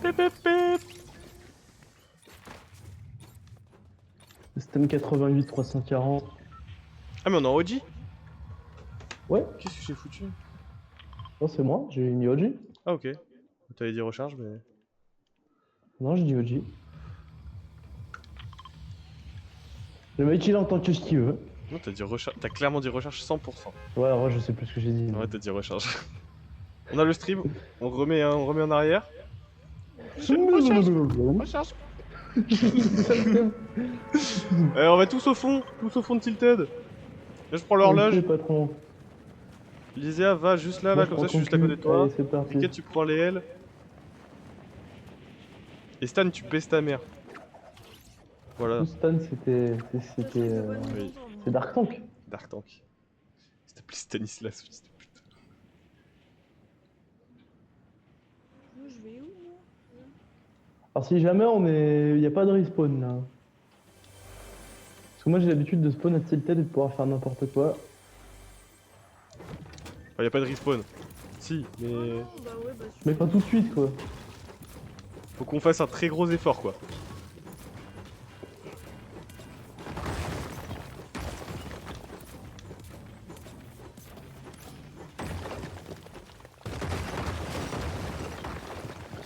Pip, pip, pip. Stan 88 340. Ah, mais on est en OG? Ouais, Qu'est-ce que j'ai foutu? non, c'est moi, j'ai mis OG. Ah, ok. T'avais dit recharge, mais. Non, j'ai dit OG. Le mec, il entend que ce qu'il veut. Non, t'as dit recharge. T'as clairement dit recharge 100%. Ouais, alors, je sais plus ce que j'ai dit. Ouais, t'as dit recharge. On a le stream, on remet en arrière. Recharge. On va tous au fond de Tilted. Là, je prends l'horloge. Ok, patron. Lysia va juste là, Moi, là, je comme prends ça, je suis ton juste à côté cul. de toi. Allez, c'est parti. Riquet, tu prends les L. Et Stan, tu baisses ta mère. Voilà, Tout Stan, c'était. oui. C'est Dark Tank. Dark Tank. Il s'appelait Stanislas, fils de pute. Moi je vais où moi? Alors, si jamais on est. Y a pas de respawn là. Parce que moi, j'ai l'habitude de spawn à Tilted et de pouvoir faire n'importe quoi. Enfin, y a pas de respawn. Si, mais. Bah ouais, bah Mais pas tout de suite, quoi. Faut qu'on fasse un très gros effort, quoi.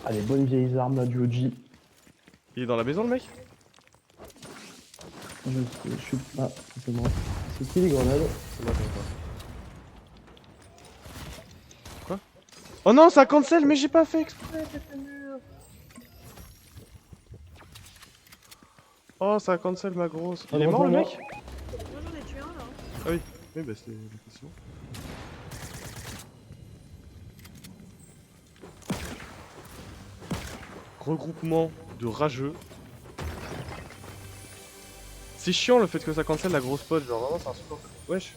Ah, les bonnes vieilles armes là du OG. Il est dans la maison, le mec? Je suis. Ah, c'est moi. C'est qui les grenades? C'est moi, quoi? Oh non, ça cancel, mais j'ai pas fait exprès, t'es merde. Oh, ça cancel ma grosse. Il est mort, le mec? moi j'en ai tué un là. Oui, bah c'est la question. Regroupement de rageux. C'est chiant le fait que ça cancelle la grosse pote, genre vraiment c'est insupportable. Wesh,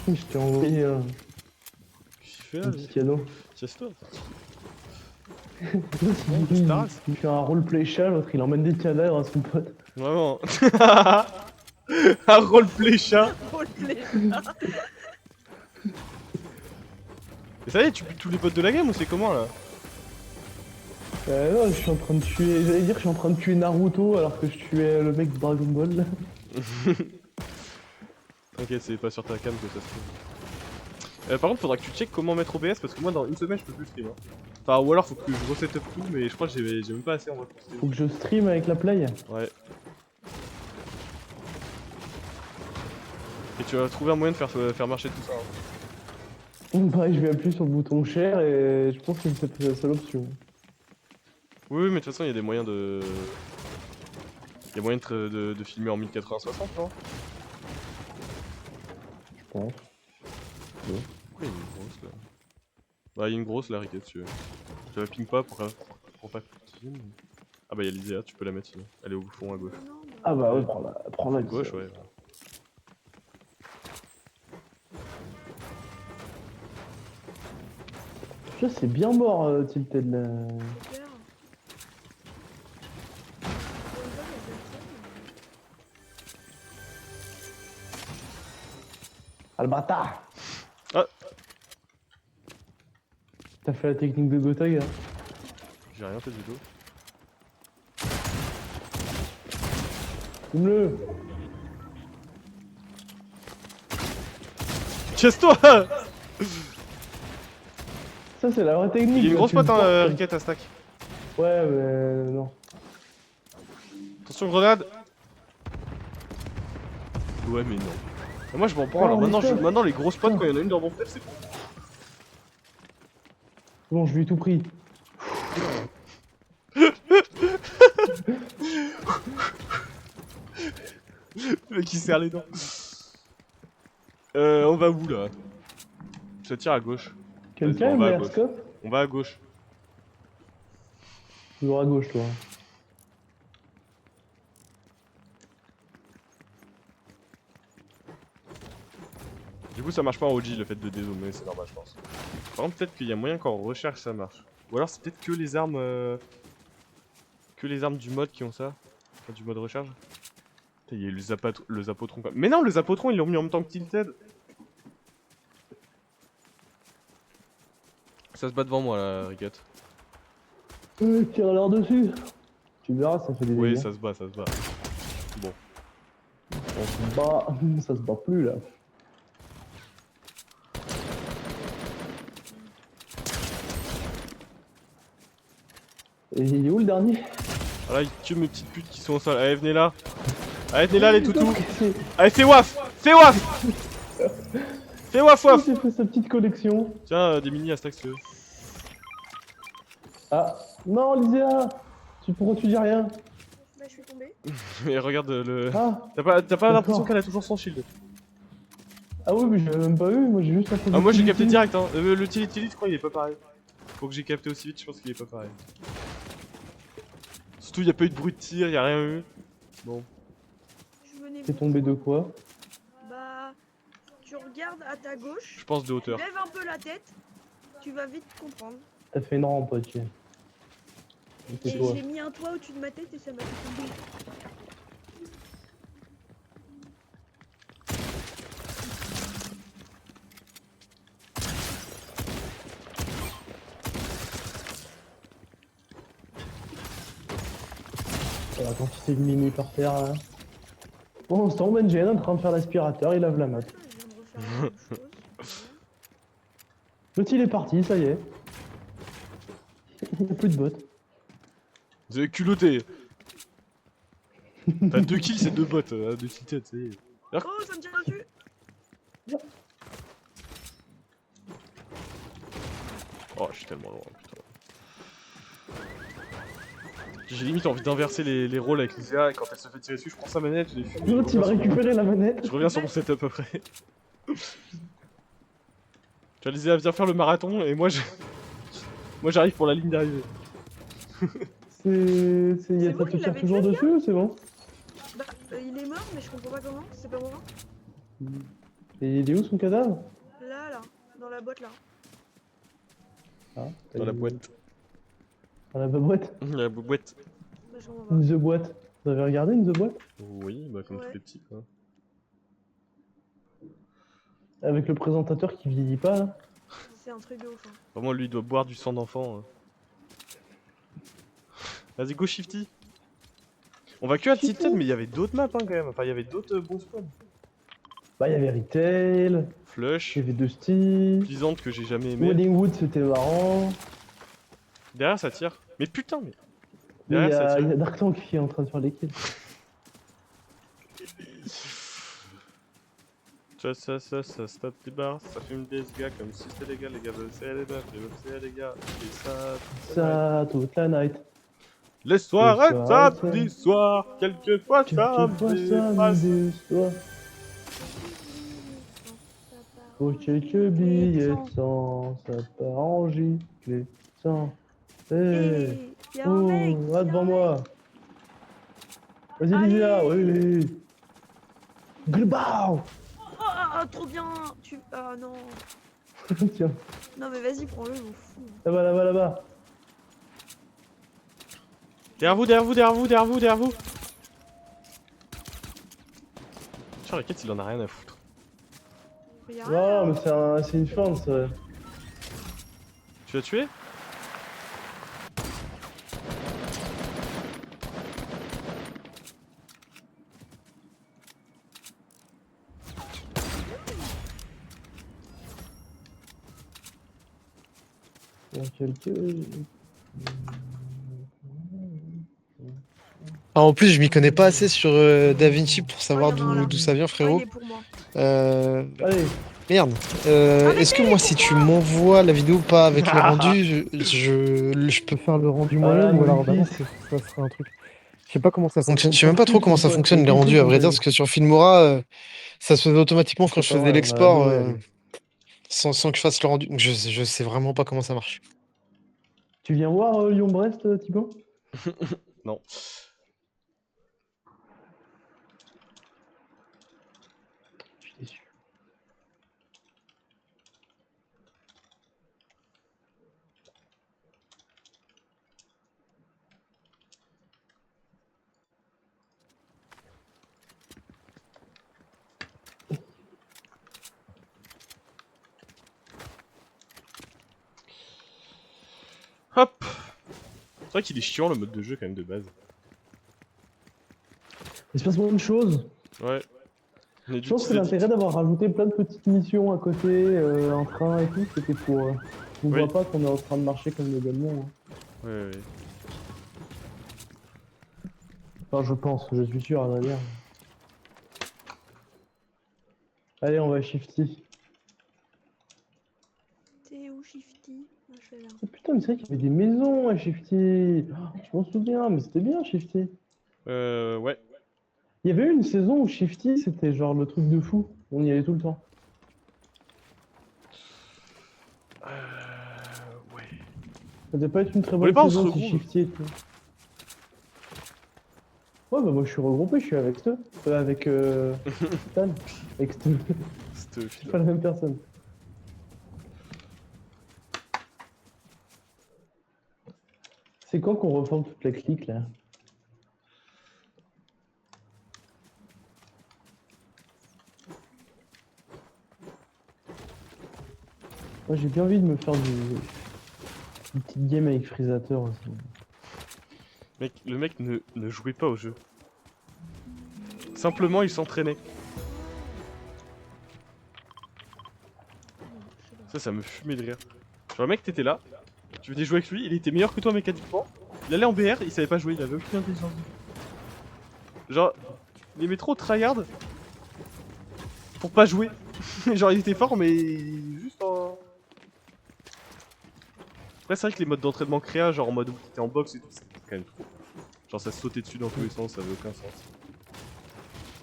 Je t'ai envoyé qu'est-ce qu'il fait là un lui? petit cadeau. Tiens-toi. Il Stars. fait un roleplay chat, l'autre il emmène des cadavres à son pote. Vraiment. Un roleplay chat. Roleplay. Et ça y est, tu butes tous les potes de la game ou c'est comment là? Non, je suis en train de tuer. J'allais dire que je suis en train de tuer Naruto alors que je tuais le mec de Dragon Ball. Là. T'inquiète, c'est pas sur ta cam que ça se fait. Par contre, faudra que tu checkes comment mettre OBS parce que moi dans une semaine je peux plus stream. Hein. Enfin, ou alors faut que je reset up tout, mais je crois que j'ai même pas assez en mode pour stream. Faut que je stream avec la play. Ouais. Et tu vas trouver un moyen de faire marcher tout ça. Hein. Pareil, je vais appuyer sur le bouton share et je pense que c'est la seule option. Oui, mais de toute façon, il y a des moyens de. Il y a moyen de filmer en 1080-60, non? Je pense. Pourquoi il y a une grosse là? Bah, il y a une grosse là, Ricket, tu veux. Je la ping pas pour pas que tu filmes. Ah, bah, il y a l'Isea, tu peux la mettre sinon. Elle est au fond à gauche. Non, bah, Ah bah ouais, prends la À gauche, ouais. Tu vois, c'est bien mort, Tilted là. C'est clair. Ah le bâtard! Ah. T'as fait la technique de Gotha, gars? J'ai rien fait du tout. Fume-le! Casse-toi! Ça, c'est la vraie technique. Il y a une là, grosse tu le pote, hein, portes. Riquette à stack. Ouais, mais non. Attention, grenade! Ouais, mais non. Et moi, je m'en prends. Oh, Alors on est maintenant, stop. maintenant, les grosses potes, quand il y en a une dans mon fleuve, c'est bon. Bon, je lui ai tout pris. Le mec qui serre les dents. On va où là? Ça tire à gauche. Quelqu'un on va aime à gauche. l'airsoft? On va à gauche. Toujours à gauche, toi. Du coup, ça marche pas en OG le fait de dézoomer, c'est normal, je pense. Par contre, peut-être qu'il y a moyen qu'en recherche ça marche. Ou alors, c'est peut-être que les armes. Que les armes du mode qui ont ça. Enfin, du mode recharge. Putain, il y a eu le Zapotron quand même. Mais non, le Zapotron, ils l'ont mis en même temps que Tilted. Ça se bat devant moi là, Riquette. Tire leur dessus. Tu verras, ça fait des Oui, dégâts. ça se bat, ça se bat. Bon. On se bat. Ça se bat plus là. Et il est où le dernier? Ah là, il tue mes petites putes qui sont au sol. Allez, venez là. Allez, venez là, les toutous. C'est- Allez, fais waf. Fais waf. Fais waf waf. Il s'est fait sa petite collection. Tiens, des mini à stack si tu veux. Ah non, Lysia, pourquoi tu dis rien? Bah, je suis tombée. Mais regarde le. Ah, T'as pas D'accord. l'impression qu'elle a toujours son shield? ah oui, mais j'avais même pas vu, moi j'ai juste la Ah, moi j'ai capté utility. direct, hein. Le Tilly, je crois, il est pas pareil. Faut que j'ai capté aussi vite, je pense qu'il est pas pareil. Surtout, y a pas eu de bruit de tir, y a rien eu. Bon. Je venais T'es vous tombé de rejoindre. quoi? Bah, tu regardes à ta gauche, Je pense de tu hauteur. lèves un peu la tête, tu vas vite comprendre. T'as fait une rampe, ok. C'est Et toi. j'ai mis un toit au-dessus de ma tête et ça m'a fait tomber. La quantité de mini par terre là. Bon, ce temps, Benjen est en train de faire l'aspirateur, il lave la map. Putain, je viens de refaire la même chose. L'autre il est parti, ça y est. Il n'y a plus de bots. Vous avez culotté. T'as 2 kills, c'est 2 bots, 2 tilted, ça y est. Oh, ça me tire dessus. Oh, je suis tellement loin, putain. J'ai limite envie d'inverser les rôles avec Lysia et quand elle se fait tirer dessus, je prends sa manette, je les fume. L'autre il va récupérer la manette. Je reviens sur mon setup après. Tu vois, Lysia vient faire le marathon et moi j'arrive pour la ligne d'arrivée. Ça bon, te il tire l'avait toujours tué, dessus ou c'est bon? Bah, il est mort, mais je comprends pas comment. C'est pas moi. Et il est où son cadavre? Là, dans la boîte là. Ah, Dans la boîte. Dans la boîte? La boîte. Bah, je comprends pas. Une The Boîte. Vous avez regardé une The Boîte? Oui, bah comme Ouais. tous les petits quoi. Avec le présentateur qui vieillit pas là? C'est un truc de ouf. Hein. Vraiment lui il doit boire du sang d'enfant. Vas-y go Shifty. On va que à Tilted mais il y avait d'autres maps hein, quand même. Enfin il y avait d'autres bons spawns. Bah, il y avait Retail, Flush, il y avait Dusty, Pliisante que j'ai jamais aimé. Weddingwood c'était marrant. Derrière ça tire. Mais putain mais. Mais il y, Derrière ça a tire. Dark Tank qui est en train de faire les kills. Ça tape des barres, ça fume des gars comme si c'était légal, les gars veulent serrer les meufs, les meufs serrer les gars, et Ça toute la night. Les soirées, Les soirées, samedi soir, quelquefois ça Quelquefois me ça dépasse. me déçoit. Pour quelques billets de sang, ça part en giclée. Sang. Et y a un Oh, mec. va devant moi. Vas-y, Allez. Lysia, oui. Glbao. Oh, trop bien. Ah non. Tiens, Non mais vas-y, prends-le, je m'en fous. là-bas, là-bas, là-bas. Derrière vous, derrière vous, derrière vous, derrière vous, derrière vous. Tiens, la quête, il en a rien à foutre. Y a Non, rien. mais c'est une feinte, ça. Tu l'as tué? Il y a quelques... Alors, en plus, je m'y connais pas assez sur DaVinci pour Oh, savoir y en a un là. d'où ça vient, Oh, frérot. il est pour moi. Allez, Merde. mais Est-ce que il est moi, pour si tu moi. m'envoies la vidéo pas avec le rendu, je peux faire le rendu Voilà, moi-même ou alors modifie. d'avance, ça serait un truc. Je sais pas comment ça fonctionne. Je sais même pas trop comment ça fonctionne les rendus, à vrai dire, parce que sur Filmora, ça se faisait automatiquement quand je faisais l'export sans que je fasse le rendu. Donc, je sais vraiment pas comment ça marche. Tu viens voir Lyon-Brest, Thibaut? Non. Je suis déçu. Hop. C'est vrai qu'il est chiant le mode de jeu quand même de base. Il se passe beaucoup de choses. Ouais. Je pense que l'intérêt d'avoir rajouté plein de petites missions à côté, un train et tout, c'était pour... on Oui. voit pas qu'on est en train de marcher comme des golemons. Ouais, ouais. Enfin, je pense, je suis sûr, à vrai dire. Allez, on va shifty. T'es où, Shifty? Moi, je suis là. Oh, putain, mais c'est vrai qu'il y avait des maisons à Shifty. Oh, je m'en souviens, mais c'était bien Shifty. Ouais. Il y avait eu une saison où Shifty, c'était genre le truc de fou. On y allait tout le temps. Ouais. Ça devait pas être une très voulez bonne pas, on se saison si regroupe Shifty et tout. Ouais, bah moi je suis regroupé, je suis avec Ste. Avec Stan. Avec Ste. C'était C'est pas la même personne. C'est quand qu'on reforme toute la clique là? Moi j'ai bien envie de me faire une petite game avec Frisateur aussi. Mec, le mec ne jouait pas au jeu. Simplement, il s'entraînait. Ça me fumait de rire. Genre, le mec, t'étais là, tu venais jouer avec lui, il était meilleur que toi mécaniquement. Il allait en BR, il savait pas jouer, il avait aucune intelligence. Genre, il aimait trop tryhard pour pas jouer. Genre, il était fort, mais juste en. Après, c'est vrai que les modes d'entraînement créa, genre en mode où t'étais en boxe et tout, c'était quand même trop. Genre, ça se sautait dessus dans tous les sens, ça avait aucun sens.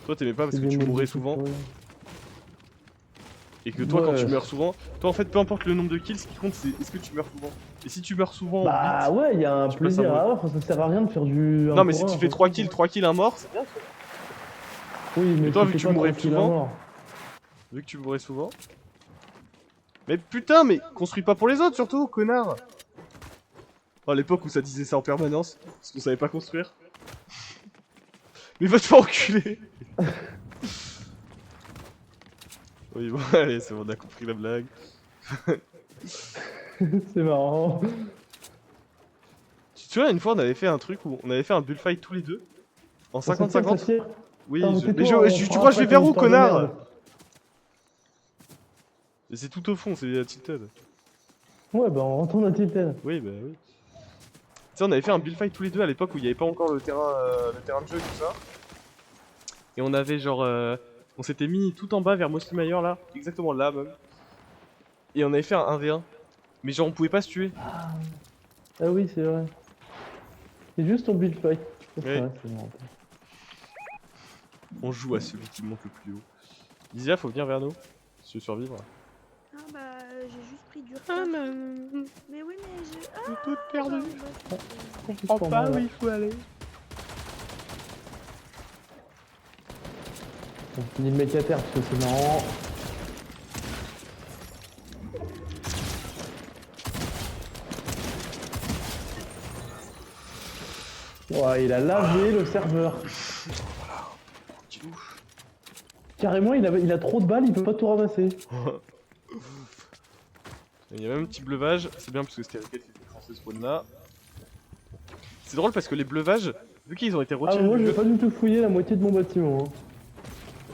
Toi, t'aimais pas parce que tu mourais souvent. Et que toi, quand tu meurs souvent, toi en fait, peu importe le nombre de kills, ce qui compte c'est est-ce que tu meurs souvent. Et si tu meurs souvent, bah vite, ouais, il y a un tu passes un plaisir mode. à avoir, ça sert à rien de faire du. Non, mais si tu fais 3 kills, 1 mort, c'est bien. Oui, mais Et toi, tu vu que fais tu pas mourais 3 kills à souvent, mort. Vu que tu mourais souvent. Mais putain, mais construis pas pour les autres surtout, connard. Oh, à l'époque où ça disait ça en permanence, parce qu'on savait pas construire. Mais va te faire enculer. Oui, bon, allez, c'est bon, on a compris la blague. C'est marrant. Tu te souviens, une fois, on avait fait un truc où on avait fait un bullfight tous les deux. En Ça tire, ça 50-50. tire. Oui, Putain, mais tais-toi, tu on crois que je vais vers où, fera après ton connard? histoire de merde. Mais c'est tout au fond, c'est Tilted. Ouais, bah on retourne à Tilted. Oui, bah oui. Tu sais, on avait fait un bullfight tous les deux à l'époque où il n'y avait pas encore le terrain de jeu et tout ça. Et on avait genre. On s'était mis tout en bas vers Moslimayer là, exactement là même. Et on avait fait un 1v1. Mais genre on pouvait pas se tuer. Ah oui, c'est vrai. C'est juste ton build fight. C'est Oui. vrai, c'est marrant. On joue à celui qui monte le plus haut. Lysia, faut venir vers nous. Si tu veux survivre. Ah bah, j'ai juste pris du retard. Mais oui, mais j'ai. Ah, Tout perdu. bah, Je comprends pas où il faut aller. On finit le mec à terre parce que c'est marrant. Ouais, il a lavé le serveur. Petit louche. Carrément, il a trop de balles, il peut pas tout ramasser. Il y a même un petit bleuvage, c'est bien parce que c'était Ricket qui était censé spawn là. C'est drôle parce que les bleuvages, vu qu'ils ont été Ah, retirés moi du je vais jeu, pas du tout fouiller la moitié de mon bâtiment. Hein.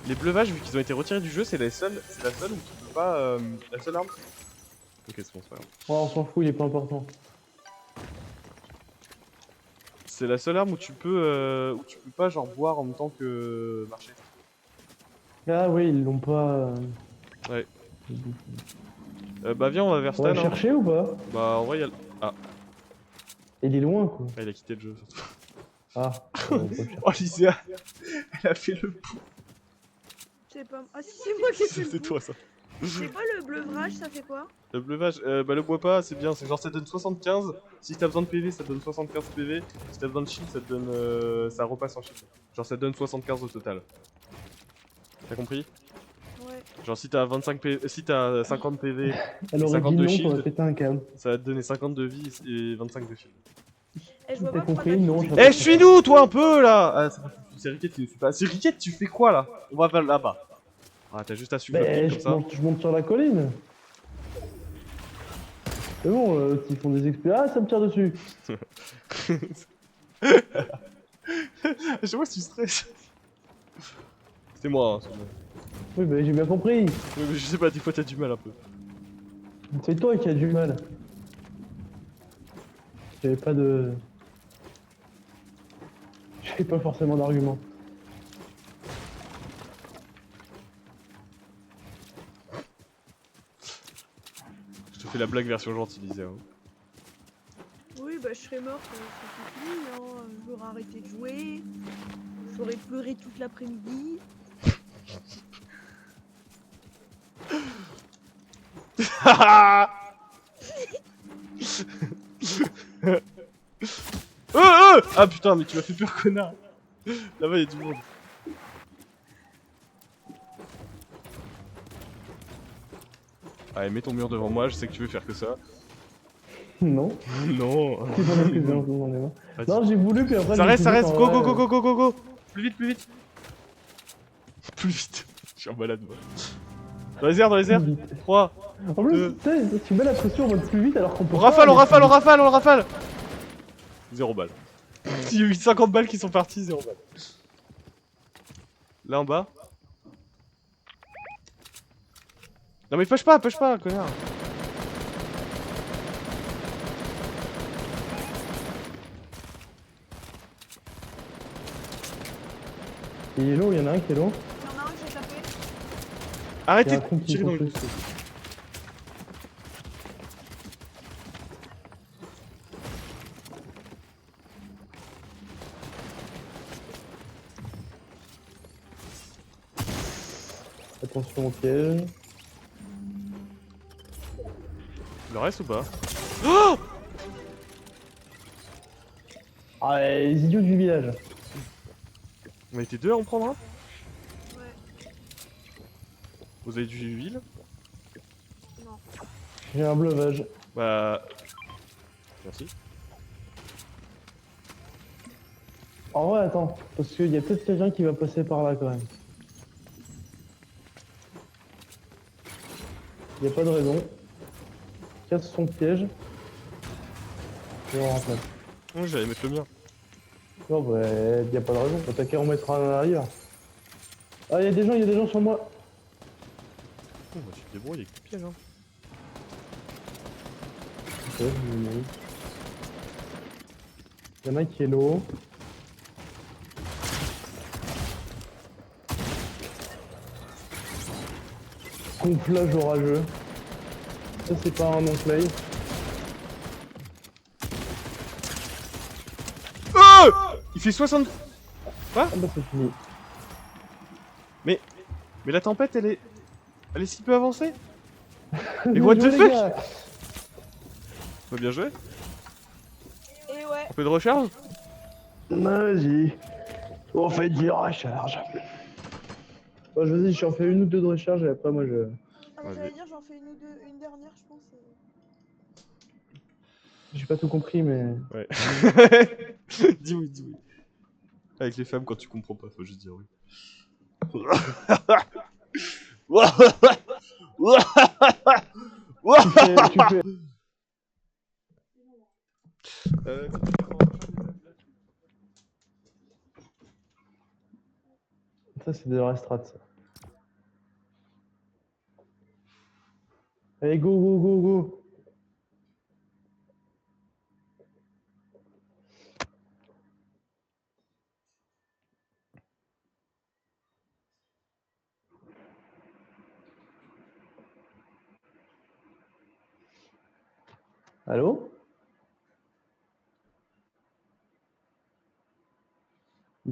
les bleuvages vu qu'ils ont été retirés du jeu, c'est la seule où tu peux pas, la seule arme. Ok, c'est bon, c'est pas grave. Ouais, on s'en fout, il est pas important. C'est la seule arme où tu peux pas genre boire en même temps que marcher. Ah oui, ils l'ont pas... Ouais. Bah viens, on va vers On va Stan. le Hein. chercher ou pas? Bah en vrai, il y a... Ah, Il est loin quoi. il a quitté le jeu surtout. Ah, on peut le chercher. Oh, Lysia, elle a fait le pou. C'est pas. Ah si, c'est moi qui ai fait le C'est coup. toi ça. C'est quoi le bleuvrage, ça fait quoi? Le bleuvage, bah le bois pas, c'est bien, c'est genre ça donne 75, si t'as besoin de PV ça te donne 75 PV, si t'as besoin de shield ça te donne, ça repasse en shield. Genre ça te donne 75 au total. T'as compris? Ouais. Genre si t'as 25 PV, si t'as 50 PV, Elle aurait dit 52 non, on shield. aurait pété un câble. ça va te donner 50 de vie et 25 de shield. Eh, je vois T'as pas pourquoi compris? t'as Non, dit- j'ai Eh, suis-nous toi un peu là ah, c'est Ricket qui ne suit pas. C'est Ricket, tu fais quoi là? On va vers là-bas. Ah, t'as juste à suivre le Mais ping comme ça. je monte sur la colline. C'est bon, s'ils font des exploits, ah ça me tire dessus. Je vois si tu stresses. C'était moi, hein, c'est bon. Oui, bah j'ai bien compris. Oui, mais je sais pas, des fois t'as du mal un peu. C'est toi qui as du mal. J'avais pas de... J'avais pas forcément d'argument. Je te fais la blague version gentille, Lysia. Hein. Oui, bah je serais morte, c'est fini, hein. J'aurais arrêté de jouer. J'aurais pleuré toute l'après-midi. Ah putain, mais tu m'as fait peur, connard. Là-bas, y'a du monde. Allez, mets ton mur devant moi, je sais que tu veux faire que ça. Non. Non. C'est pas mal que j'ai j'en ai marre. Vas-y. Non, j'ai voulu, puis après... Ça reste, ça reste. Go, Go, go, go, go, go, go, go. Plus vite, plus vite. Plus vite. Je suis en balade, moi. Dans les airs, dans les airs. 3. En plus, tu sais, tu mets la pression en mode plus vite alors qu'on peut On pas rafale, on aller rafale, plus on rafale, on rafale. 0 balles. Il y a eu 50 balles qui sont parties, 0 balles. Là en bas. Non mais push pas, connard. vite. Il est low, il y en a un qui est low. Il y en a un que j'ai tapé. Il y Arrêtez a un de con qui tirer dans est le... plus. Attention au piège. Le reste ou pas? Ah, les idiots du village. On a été deux à en prendre un? Ouais. Vous avez du huile? Non. J'ai un bleuvage. Bah... Merci. En vrai, attends, parce qu'il y a peut-être quelqu'un qui va passer par là quand même. Il n'y a pas de raison. Casse son piège. Et on rentre là. Oh, j'allais mettre le mien. Non, bah, il n'y a pas de raison. T'as qu'à en mettre un à ailleurs. Ah, il y a des gens sur moi. Oh, bah, tu te débrouilles avec tes pièges, hein. Ok, il y en a un qui est low. Gonflage orageux. Ça, c'est pas un non-play. Oh, il fait 60... Ah bah, c'est fini. Mais la tempête, elle est si peu avancée. Mais Bien what the joué, les fuck? gars. Bah, bien joué. Et ouais. Un peu de recharge? Vas-y. On fait du recharge. Bon, vas-y, j'en fais une ou deux de recharge et après, moi, je... Ah, Vas-y. j'allais dire, j'en fais une ou deux, une dernière, je pense. J'ai pas tout compris, mais. Ouais. Dis oui, dis oui. Avec les femmes, quand tu comprends pas, faut juste dire oui. Tu fais. Ça, c'est de la strat, ça. Allez, go, go, go, go. Allô?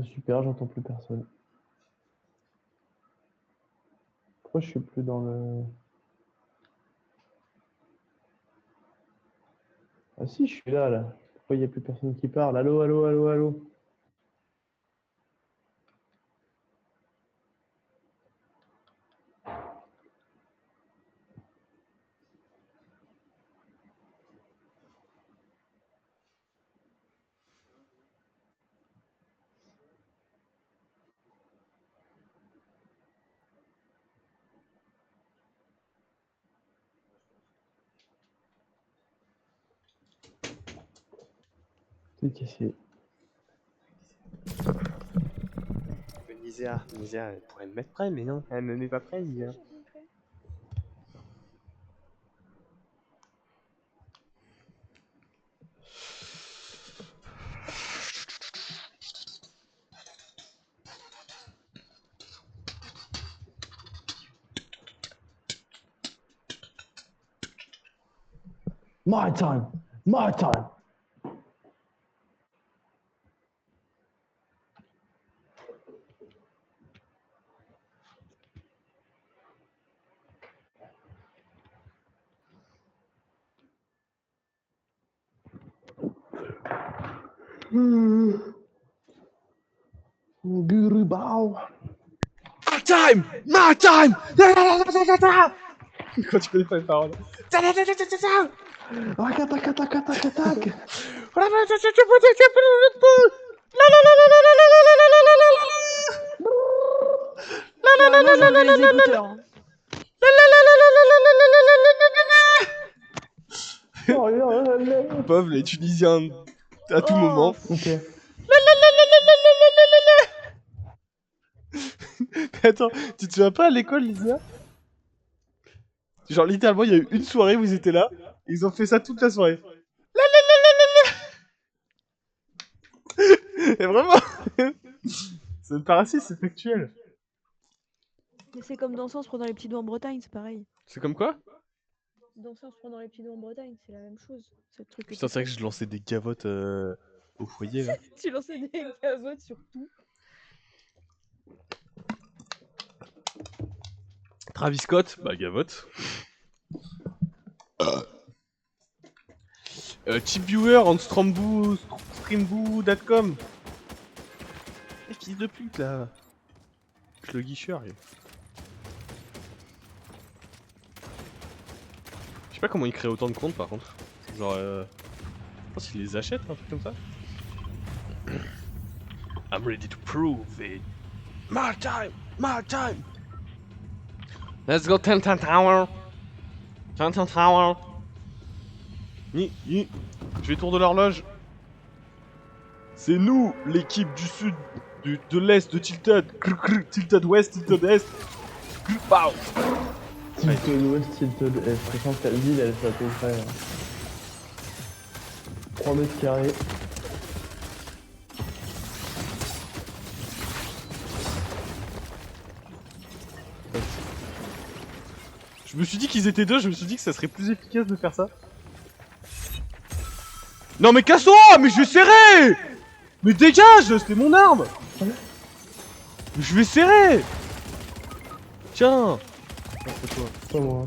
Super, j'entends plus personne. Pourquoi je suis plus dans le... Ah si, je suis là, là. Pourquoi il n'y a plus personne qui parle? Allô, allô, allô, allô? C'est cassé. Nisia, elle pourrait me mettre prêt, mais non, elle me met pas prêt, Nisia. My time! My time! Guru Bao! My time! My time! Quand tu connais pas les paroles. Attaque, attaque, attaque, attaque, attaque! Carrément, j'ai enlevé les écouteurs. Hein. Pauvre les Tunisiens à tout Oh. moment. Ok. Attends, tu te souviens pas à l'école, Lysia? Genre littéralement, il y a eu une soirée où ils étaient là, et ils ont fait ça toute la soirée. Et vraiment, ça me paraît assez, c'est factuel. Mais c'est comme danser en se prenant les petits doigts en Bretagne, c'est pareil. C'est comme quoi? Danser en se prenant les petits doigts en Bretagne, c'est la même chose. C'est le truc. Putain, c'est vrai que je lançais des gavottes au foyer là. Tu lançais des gavottes sur tout. Travis Scott, bah gavotte. Chipviewer on streamboo.com. Fils de pute là. Le guicheur. Je sais pas comment il crée autant de comptes par contre. Genre je pense qu'il les achète, un truc comme ça. I'm ready to prove it. My time! My time! Let's go Tentan Tower! Tentan Tower! Je vais tour de l'horloge. C'est nous, l'équipe du sud, de l'est de Tilted. Tilted West, Tilted Est. Pow! Tilted West, Tilted Est. Je sens que la ville, elle fait à peu près 3 mètres carrés. Je me suis dit qu'ils étaient deux, je me suis dit que ça serait plus efficace de faire ça. Non mais casse-toi! Mais je vais serrer! Mais dégage! C'est mon arme! Je vais serrer! Tiens! C'est toi. Pas moi.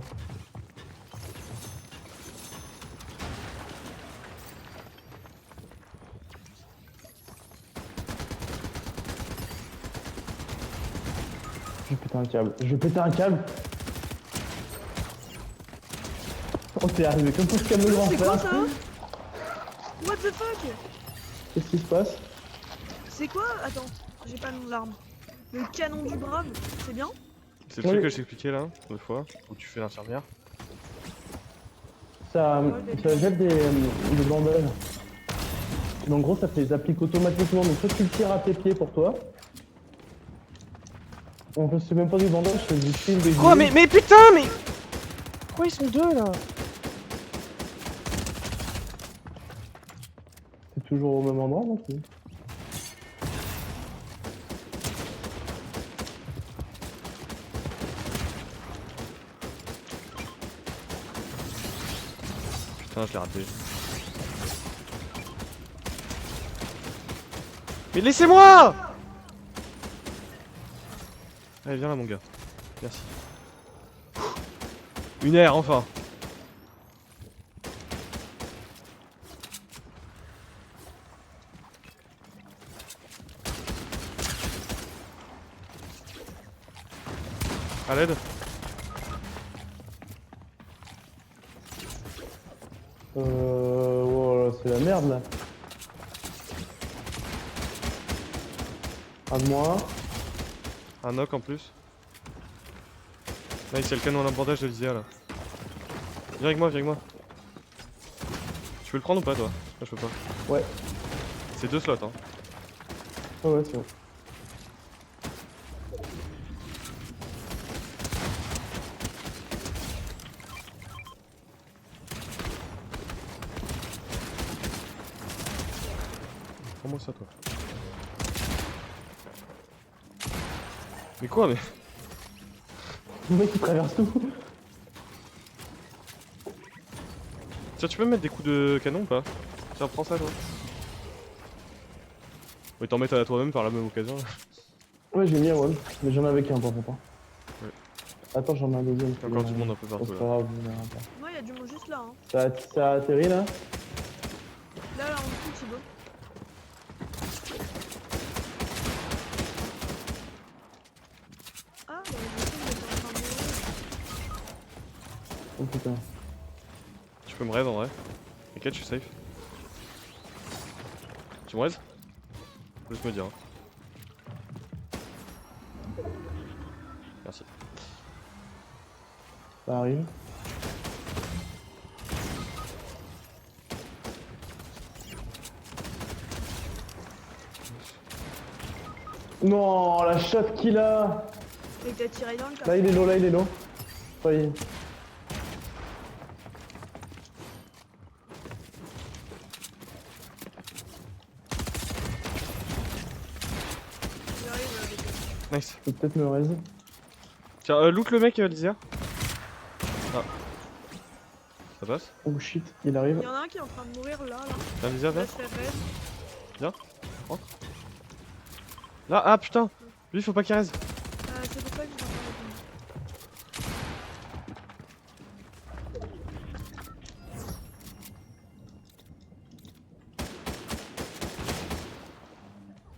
Je vais péter un câble. Je vais péter un câble. Oh, t'es arrivé comme pour ce câble de grand C'est quoi frère. ça? What the fuck? Qu'est-ce qui se passe? C'est quoi? Attends, j'ai pas le nom de l'arme. Le canon du brave, c'est bien? C'est le Oui. truc que je t'expliquais là, l'autre fois, où tu fais l'infirmière. Ça jette des bandages. Donc en gros ça fait les applique automatiquement, donc soit tu le tires à tes pieds pour toi. En fait c'est même pas du bandage, c'est du fil des Quoi? gilets. Mais putain, mais. Pourquoi ils sont deux là? C'est toujours au même endroit non plus. Putain, je l'ai raté. Mais laissez-moi! Allez, viens là, mon gars. Merci. Une aire, enfin. À l'aide. Voilà, c'est la merde là. Un de moi. Un knock en plus. Là, il y a le canon à l'embordage de Lysia là. Viens avec moi, viens avec moi. Tu peux le prendre ou pas toi? Moi je peux pas. Ouais. C'est 2 slots hein. Ouais, c'est bon. Prends-moi ça toi. Mais quoi mais? Le mec il traverse tout. Tiens, tu peux me mettre des coups de canon ou pas? Tiens, prends ça toi. Oui, t'en mets à toi-même par la même occasion. Ouais j'ai mis un one, mais j'en avais qu'un pour pourtant. Ouais. Attends j'en ai un deuxième. Il y a encore du monde un peu Oh, partout c'est pas là. grave, on verra pas. Moi, il y a du monde juste là. Hein. Ça a atterri là? Là, en dessous, Thibaut. Ah, bah, je sais que j'étais en train de mourir. Oh putain. Tu peux me raid en vrai. T'inquiète, je suis safe. Tu me raid? Juste me dire. Hein. Merci. Ça arrive. Non, la chatte qu'il a. Et que t'as tiré dans le cas. Là il est low, là il est low. Oui. J'arrive avec eux. Nice. Je peux peut-être me raise. Tiens, loot le mec, Lysia. Ah. Ça passe? Oh shit, il arrive. Il y en a un qui est en train de mourir là. Viens, Lysia, viens. Là, c'est raid. Rentre. Là, ah putain. Lui, faut pas qu'il raise. C'est pour ça que je suis en train de répondre.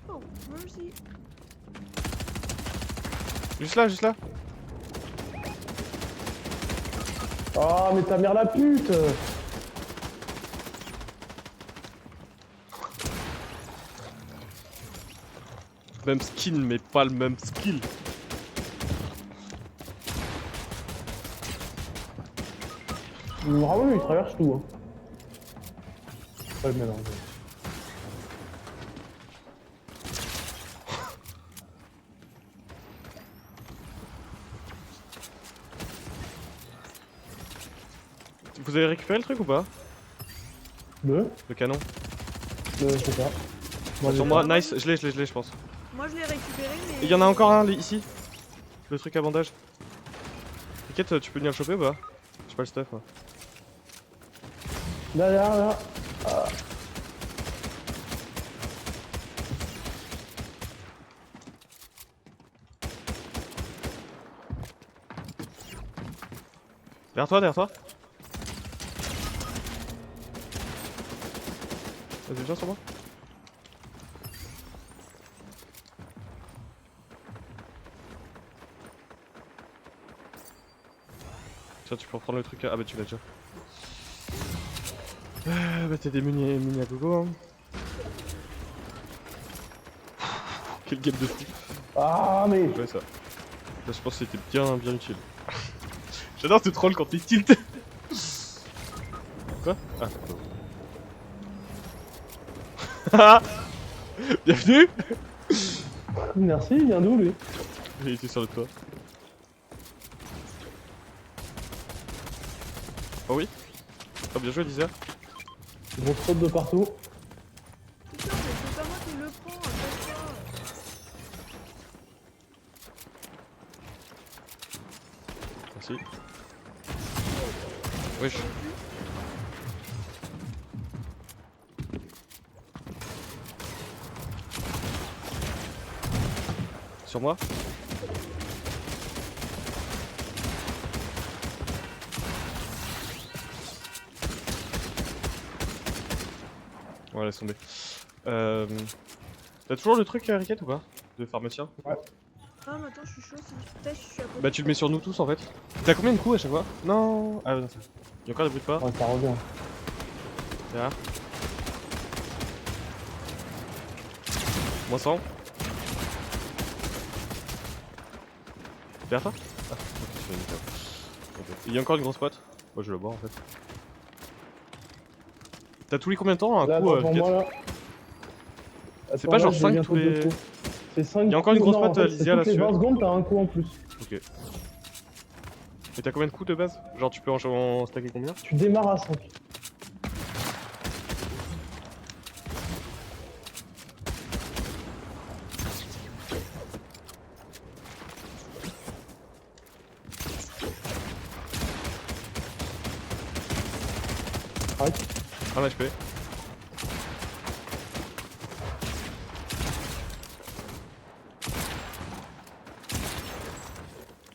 Oh, merci. Juste là, juste là. Oh mais ta mère la pute. Même skin, mais pas le même skill. Bravo, il traverse tout. Hein. Pas le mélange. Vous avez récupéré le truc ou pas? Le canon. Je sais pas. Moi, Sur j'ai moi, pas. nice, je l'ai, je pense. Moi, je l'ai récupéré, mais. Il y en a encore un ici. Le truc à bandage. T'inquiète, tu peux venir le choper ou pas? J'ai pas le stuff moi. Derrière, là. Ah. Derrière toi, derrière toi. Vas-y, viens sur moi. Tiens, tu peux reprendre le truc. Ah bah tu l'as déjà. Bah t'as des mini à gogo hein. Quel game de fou. Ah, mais. Ouais ça. Là je pense que c'était bien utile. J'adore te troll quand t'es tilt. Quoi? Ah bienvenue. Merci, il vient d'où lui? Il était sur le toit. Oh oui. Oh bien joué Lisa. Ils vont se de partout. Putain, mais c'est pas moi qui le prends à chaque fois. Merci. Wesh. Sur moi. Ouais, laisse tomber. T'as toujours le truc Riquette ou pas? De pharmacien? Ah, mais attends, je suis chaud, si peut-être je suis à côté. Bah tu le mets sur nous tous en fait. T'as combien de coups à chaque fois? Non. Ah ouais, non, c'est... Y'a encore des bruits de pas. Ouais, ça revient. Là. Moins 100. Derrière toi? Ah, ok, je vais nickel. Ok. Il y a encore une grosse pote. Moi je vais la boire en fait. T'as tous les combien de temps un Là, coup attends, pour moi, là. C'est Attends, pas là, genre j'ai 5 bientôt tous les- deux coups. C'est 5 Il y a encore une grosse non, en patte, fait, Lysia, c'est là, toutes les dessus. 20 secondes, t'as un coup en plus. Ok. Et t'as combien de coups de base? Genre tu peux en stacker combien? Tu démarres à 5. Un HP.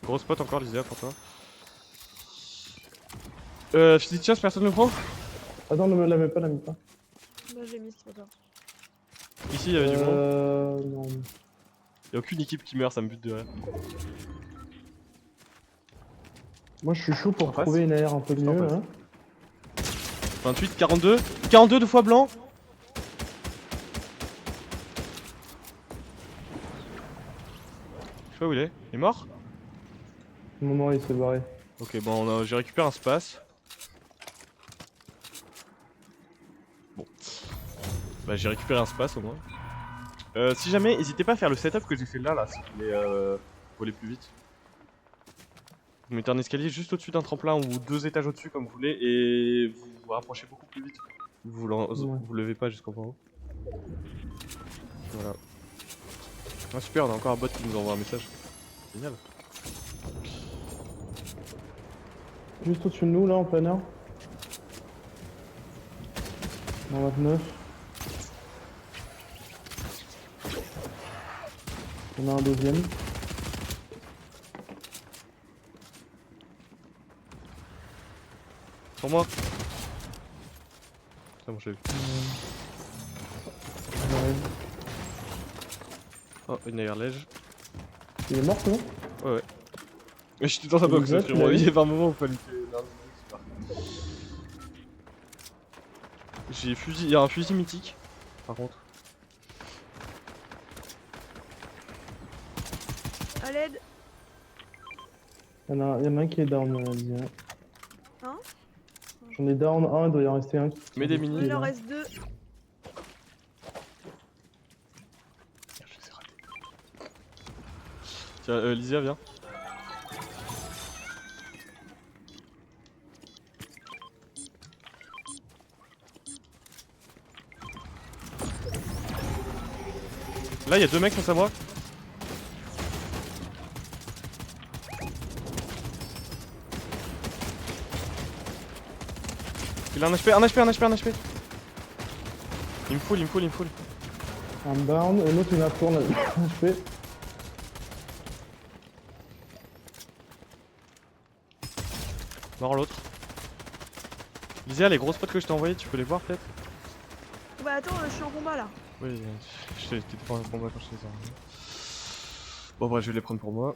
Gros spot encore Lysia pour toi. Physique chasse, personne ne prend? Attends, ne me la mets pas, la mets pas. Bah, j'ai mis, c'est trop tard. Ici il y avait du monde. Non. Y'a aucune équipe qui meurt, ça me bute de rire. Moi, je suis chaud pour On passe. trouver une AR un peu On mieux, passe. hein. 28, 42. 42 deux fois blanc. Je sais pas où il est. Il est mort? Non, il s'est barré. Ok, bon, j'ai récupéré un space. Bon. Bah, j'ai récupéré un space au moins. Si jamais, n'hésitez pas à faire le setup que j'ai fait là, si vous voulez voler plus vite. Vous mettez un escalier juste au-dessus d'un tremplin ou 2 étages au-dessus comme vous voulez et vous vous rapprochez beaucoup plus vite. Vous levez pas jusqu'en haut. Voilà. Ah super, on a encore un bot qui nous envoie un message. Génial. Juste au-dessus de nous, là, en plein air. Dans 29. On a un deuxième. Sur moi. Putain, bon, j'ai vu. J'arrive. Oh, une airlège. Il est mort, non? Ouais, ouais. Mais j'étais dans la box, Lisa, tu frérot. l'as Il vu y avait un moment où il fallait que. Non, c'est pas. J'ai fusil. Il y a un fusil mythique, par contre. À l'aide. Il y en a un qui est down, Lysia. Hein? J'en ai down un, il doit y en rester un. Mets des mini. Il en reste 2. Je les ai ratés. Tiens, Lysia, viens. Là, il y a 2 mecs face à moi. Il a un HP, un HP, un HP, un HP. Il me full, il me full, il me full. Un down, et l'autre il a tourné. Je fais. Mort l'autre. Lysia, les gros spots que je t'ai envoyés, tu peux les voir peut-être? Bah, attends, je suis en combat là. Oui, j'étais pas en combat quand je les ai envoyés. Bon, bref, je vais les prendre pour moi.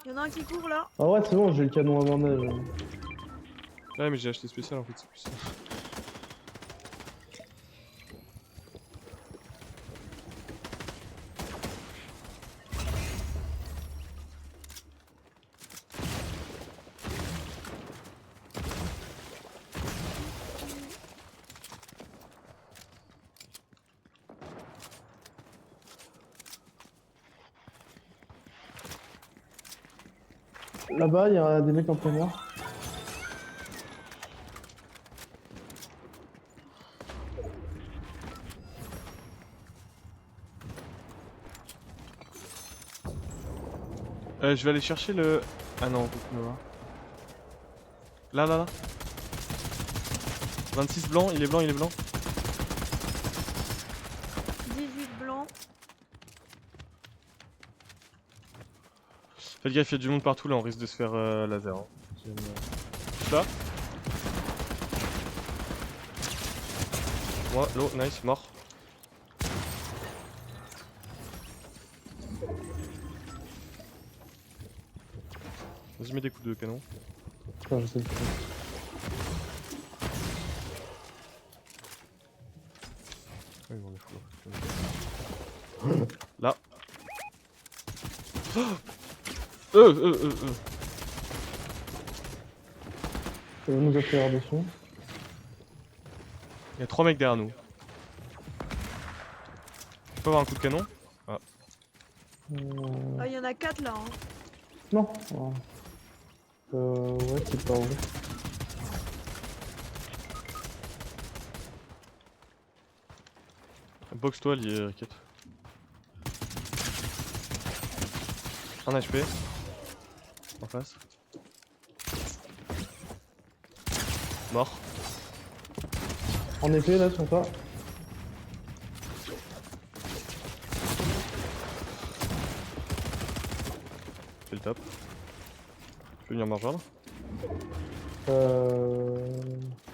Il y en a un qui court là. Ah ouais, c'est bon, j'ai le canon à bandage. Ouais, mais j'ai acheté spécial en fait, c'est plus ça. Là-bas, il y a des mecs en plein air. Je vais aller chercher le... Ah non, là, là, là. 26 blanc, il est blanc, il est blanc. 18 blancs. Faites gaffe, il y a du monde partout là, on risque de se faire laser. Hein. Ça. Moi, l'eau, nice, mort. Vas-y, mets des coups de canon. Putain, je sais plus. Oui, on est fou. Là. Ça va nous attirer dessus. Il y a 3 mecs derrière nous. Je peux avoir un coup de canon? Ah, il y en a 4 là. Hein. Non. Ouais, c'est pas vrai. Box-toi, Ricket. Un HP. En face. Mort. En effet, là, sur toi. Fais le top. Tu peux venir me rejoindre?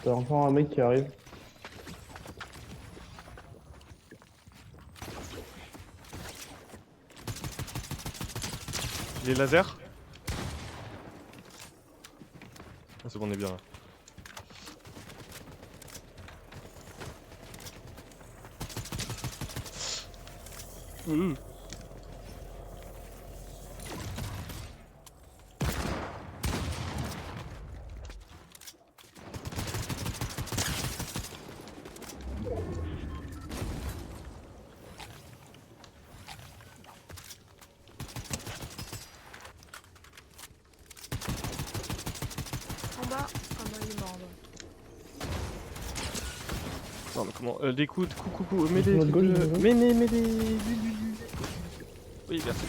T'as encore un mec qui arrive. Les lasers? Ah, c'est bon, on est bien là. En bas. Ah non, il est mort. Là. Non, mais comment des coups, mets des. Notre gauche, Mets des. Oui, merci.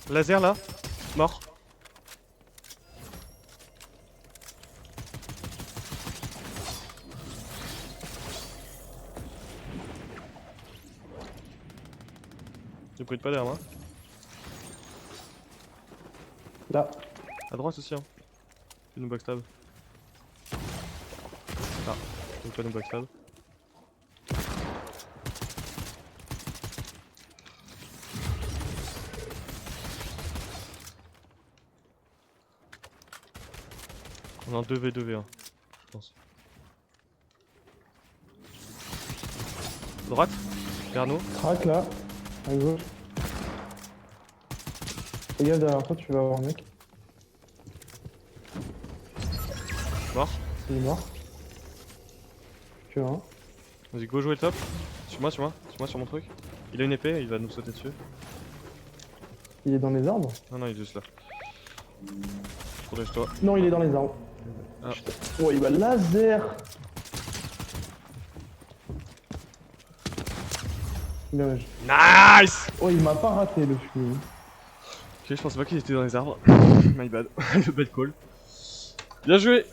Laser là, mort. Ne brûle pas derrière moi. Là. À droite aussi, hein. Tu nous backstab. Ah, tu veux pas nous backstab. On est en 2v2v1, je pense. Droite, derrière nous. Crac là. À gauche. Regarde derrière toi, tu vas avoir un mec. Mort. Il est mort. Que un. Vas-y, go jouer le top. Suis-moi, sur mon truc. Il a une épée, il va nous sauter dessus. Il est dans les arbres? Non, non, il est juste là. Protège-toi. Non, il est dans les arbres. Ah. Putain. Oh, il va laser. Dommage. Nice. Oh, il m'a pas raté le fusil. Ok, je pensais pas qu'il était dans les arbres. My bad. Le bad call. Bien joué.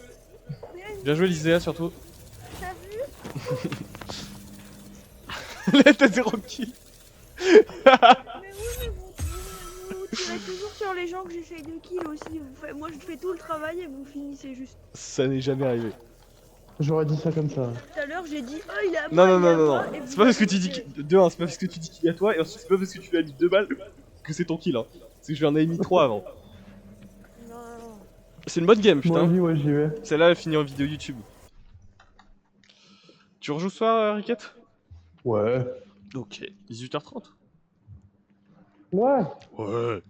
Bien joué, Lisea, surtout. T'as vu? Là, t'as 0 kill. Mais oui, mais bon, tirer toujours sur les gens que j'essaye de kill aussi. Moi je fais tout le travail et vous finissez juste. Ça n'est jamais arrivé. J'aurais dit ça comme ça. Tout à l'heure j'ai dit oh il est à Non, moi, non, il est non, à non, moi. non. Et vous C'est pas parce que avez tu dis tiré. de un, c'est pas parce que tu dis qu'il est à toi, et ensuite c'est pas parce que tu lui as mis 2 balles que c'est ton kill. Hein. C'est que je lui en avais mis 3 avant. Non, non, non. C'est une bonne game, Moi, putain. ouais, j'y vais. Celle-là, elle finit en vidéo YouTube. Tu rejoues ce soir, Riquette? Ouais. Ok. 18h30. Ouais. Ouais.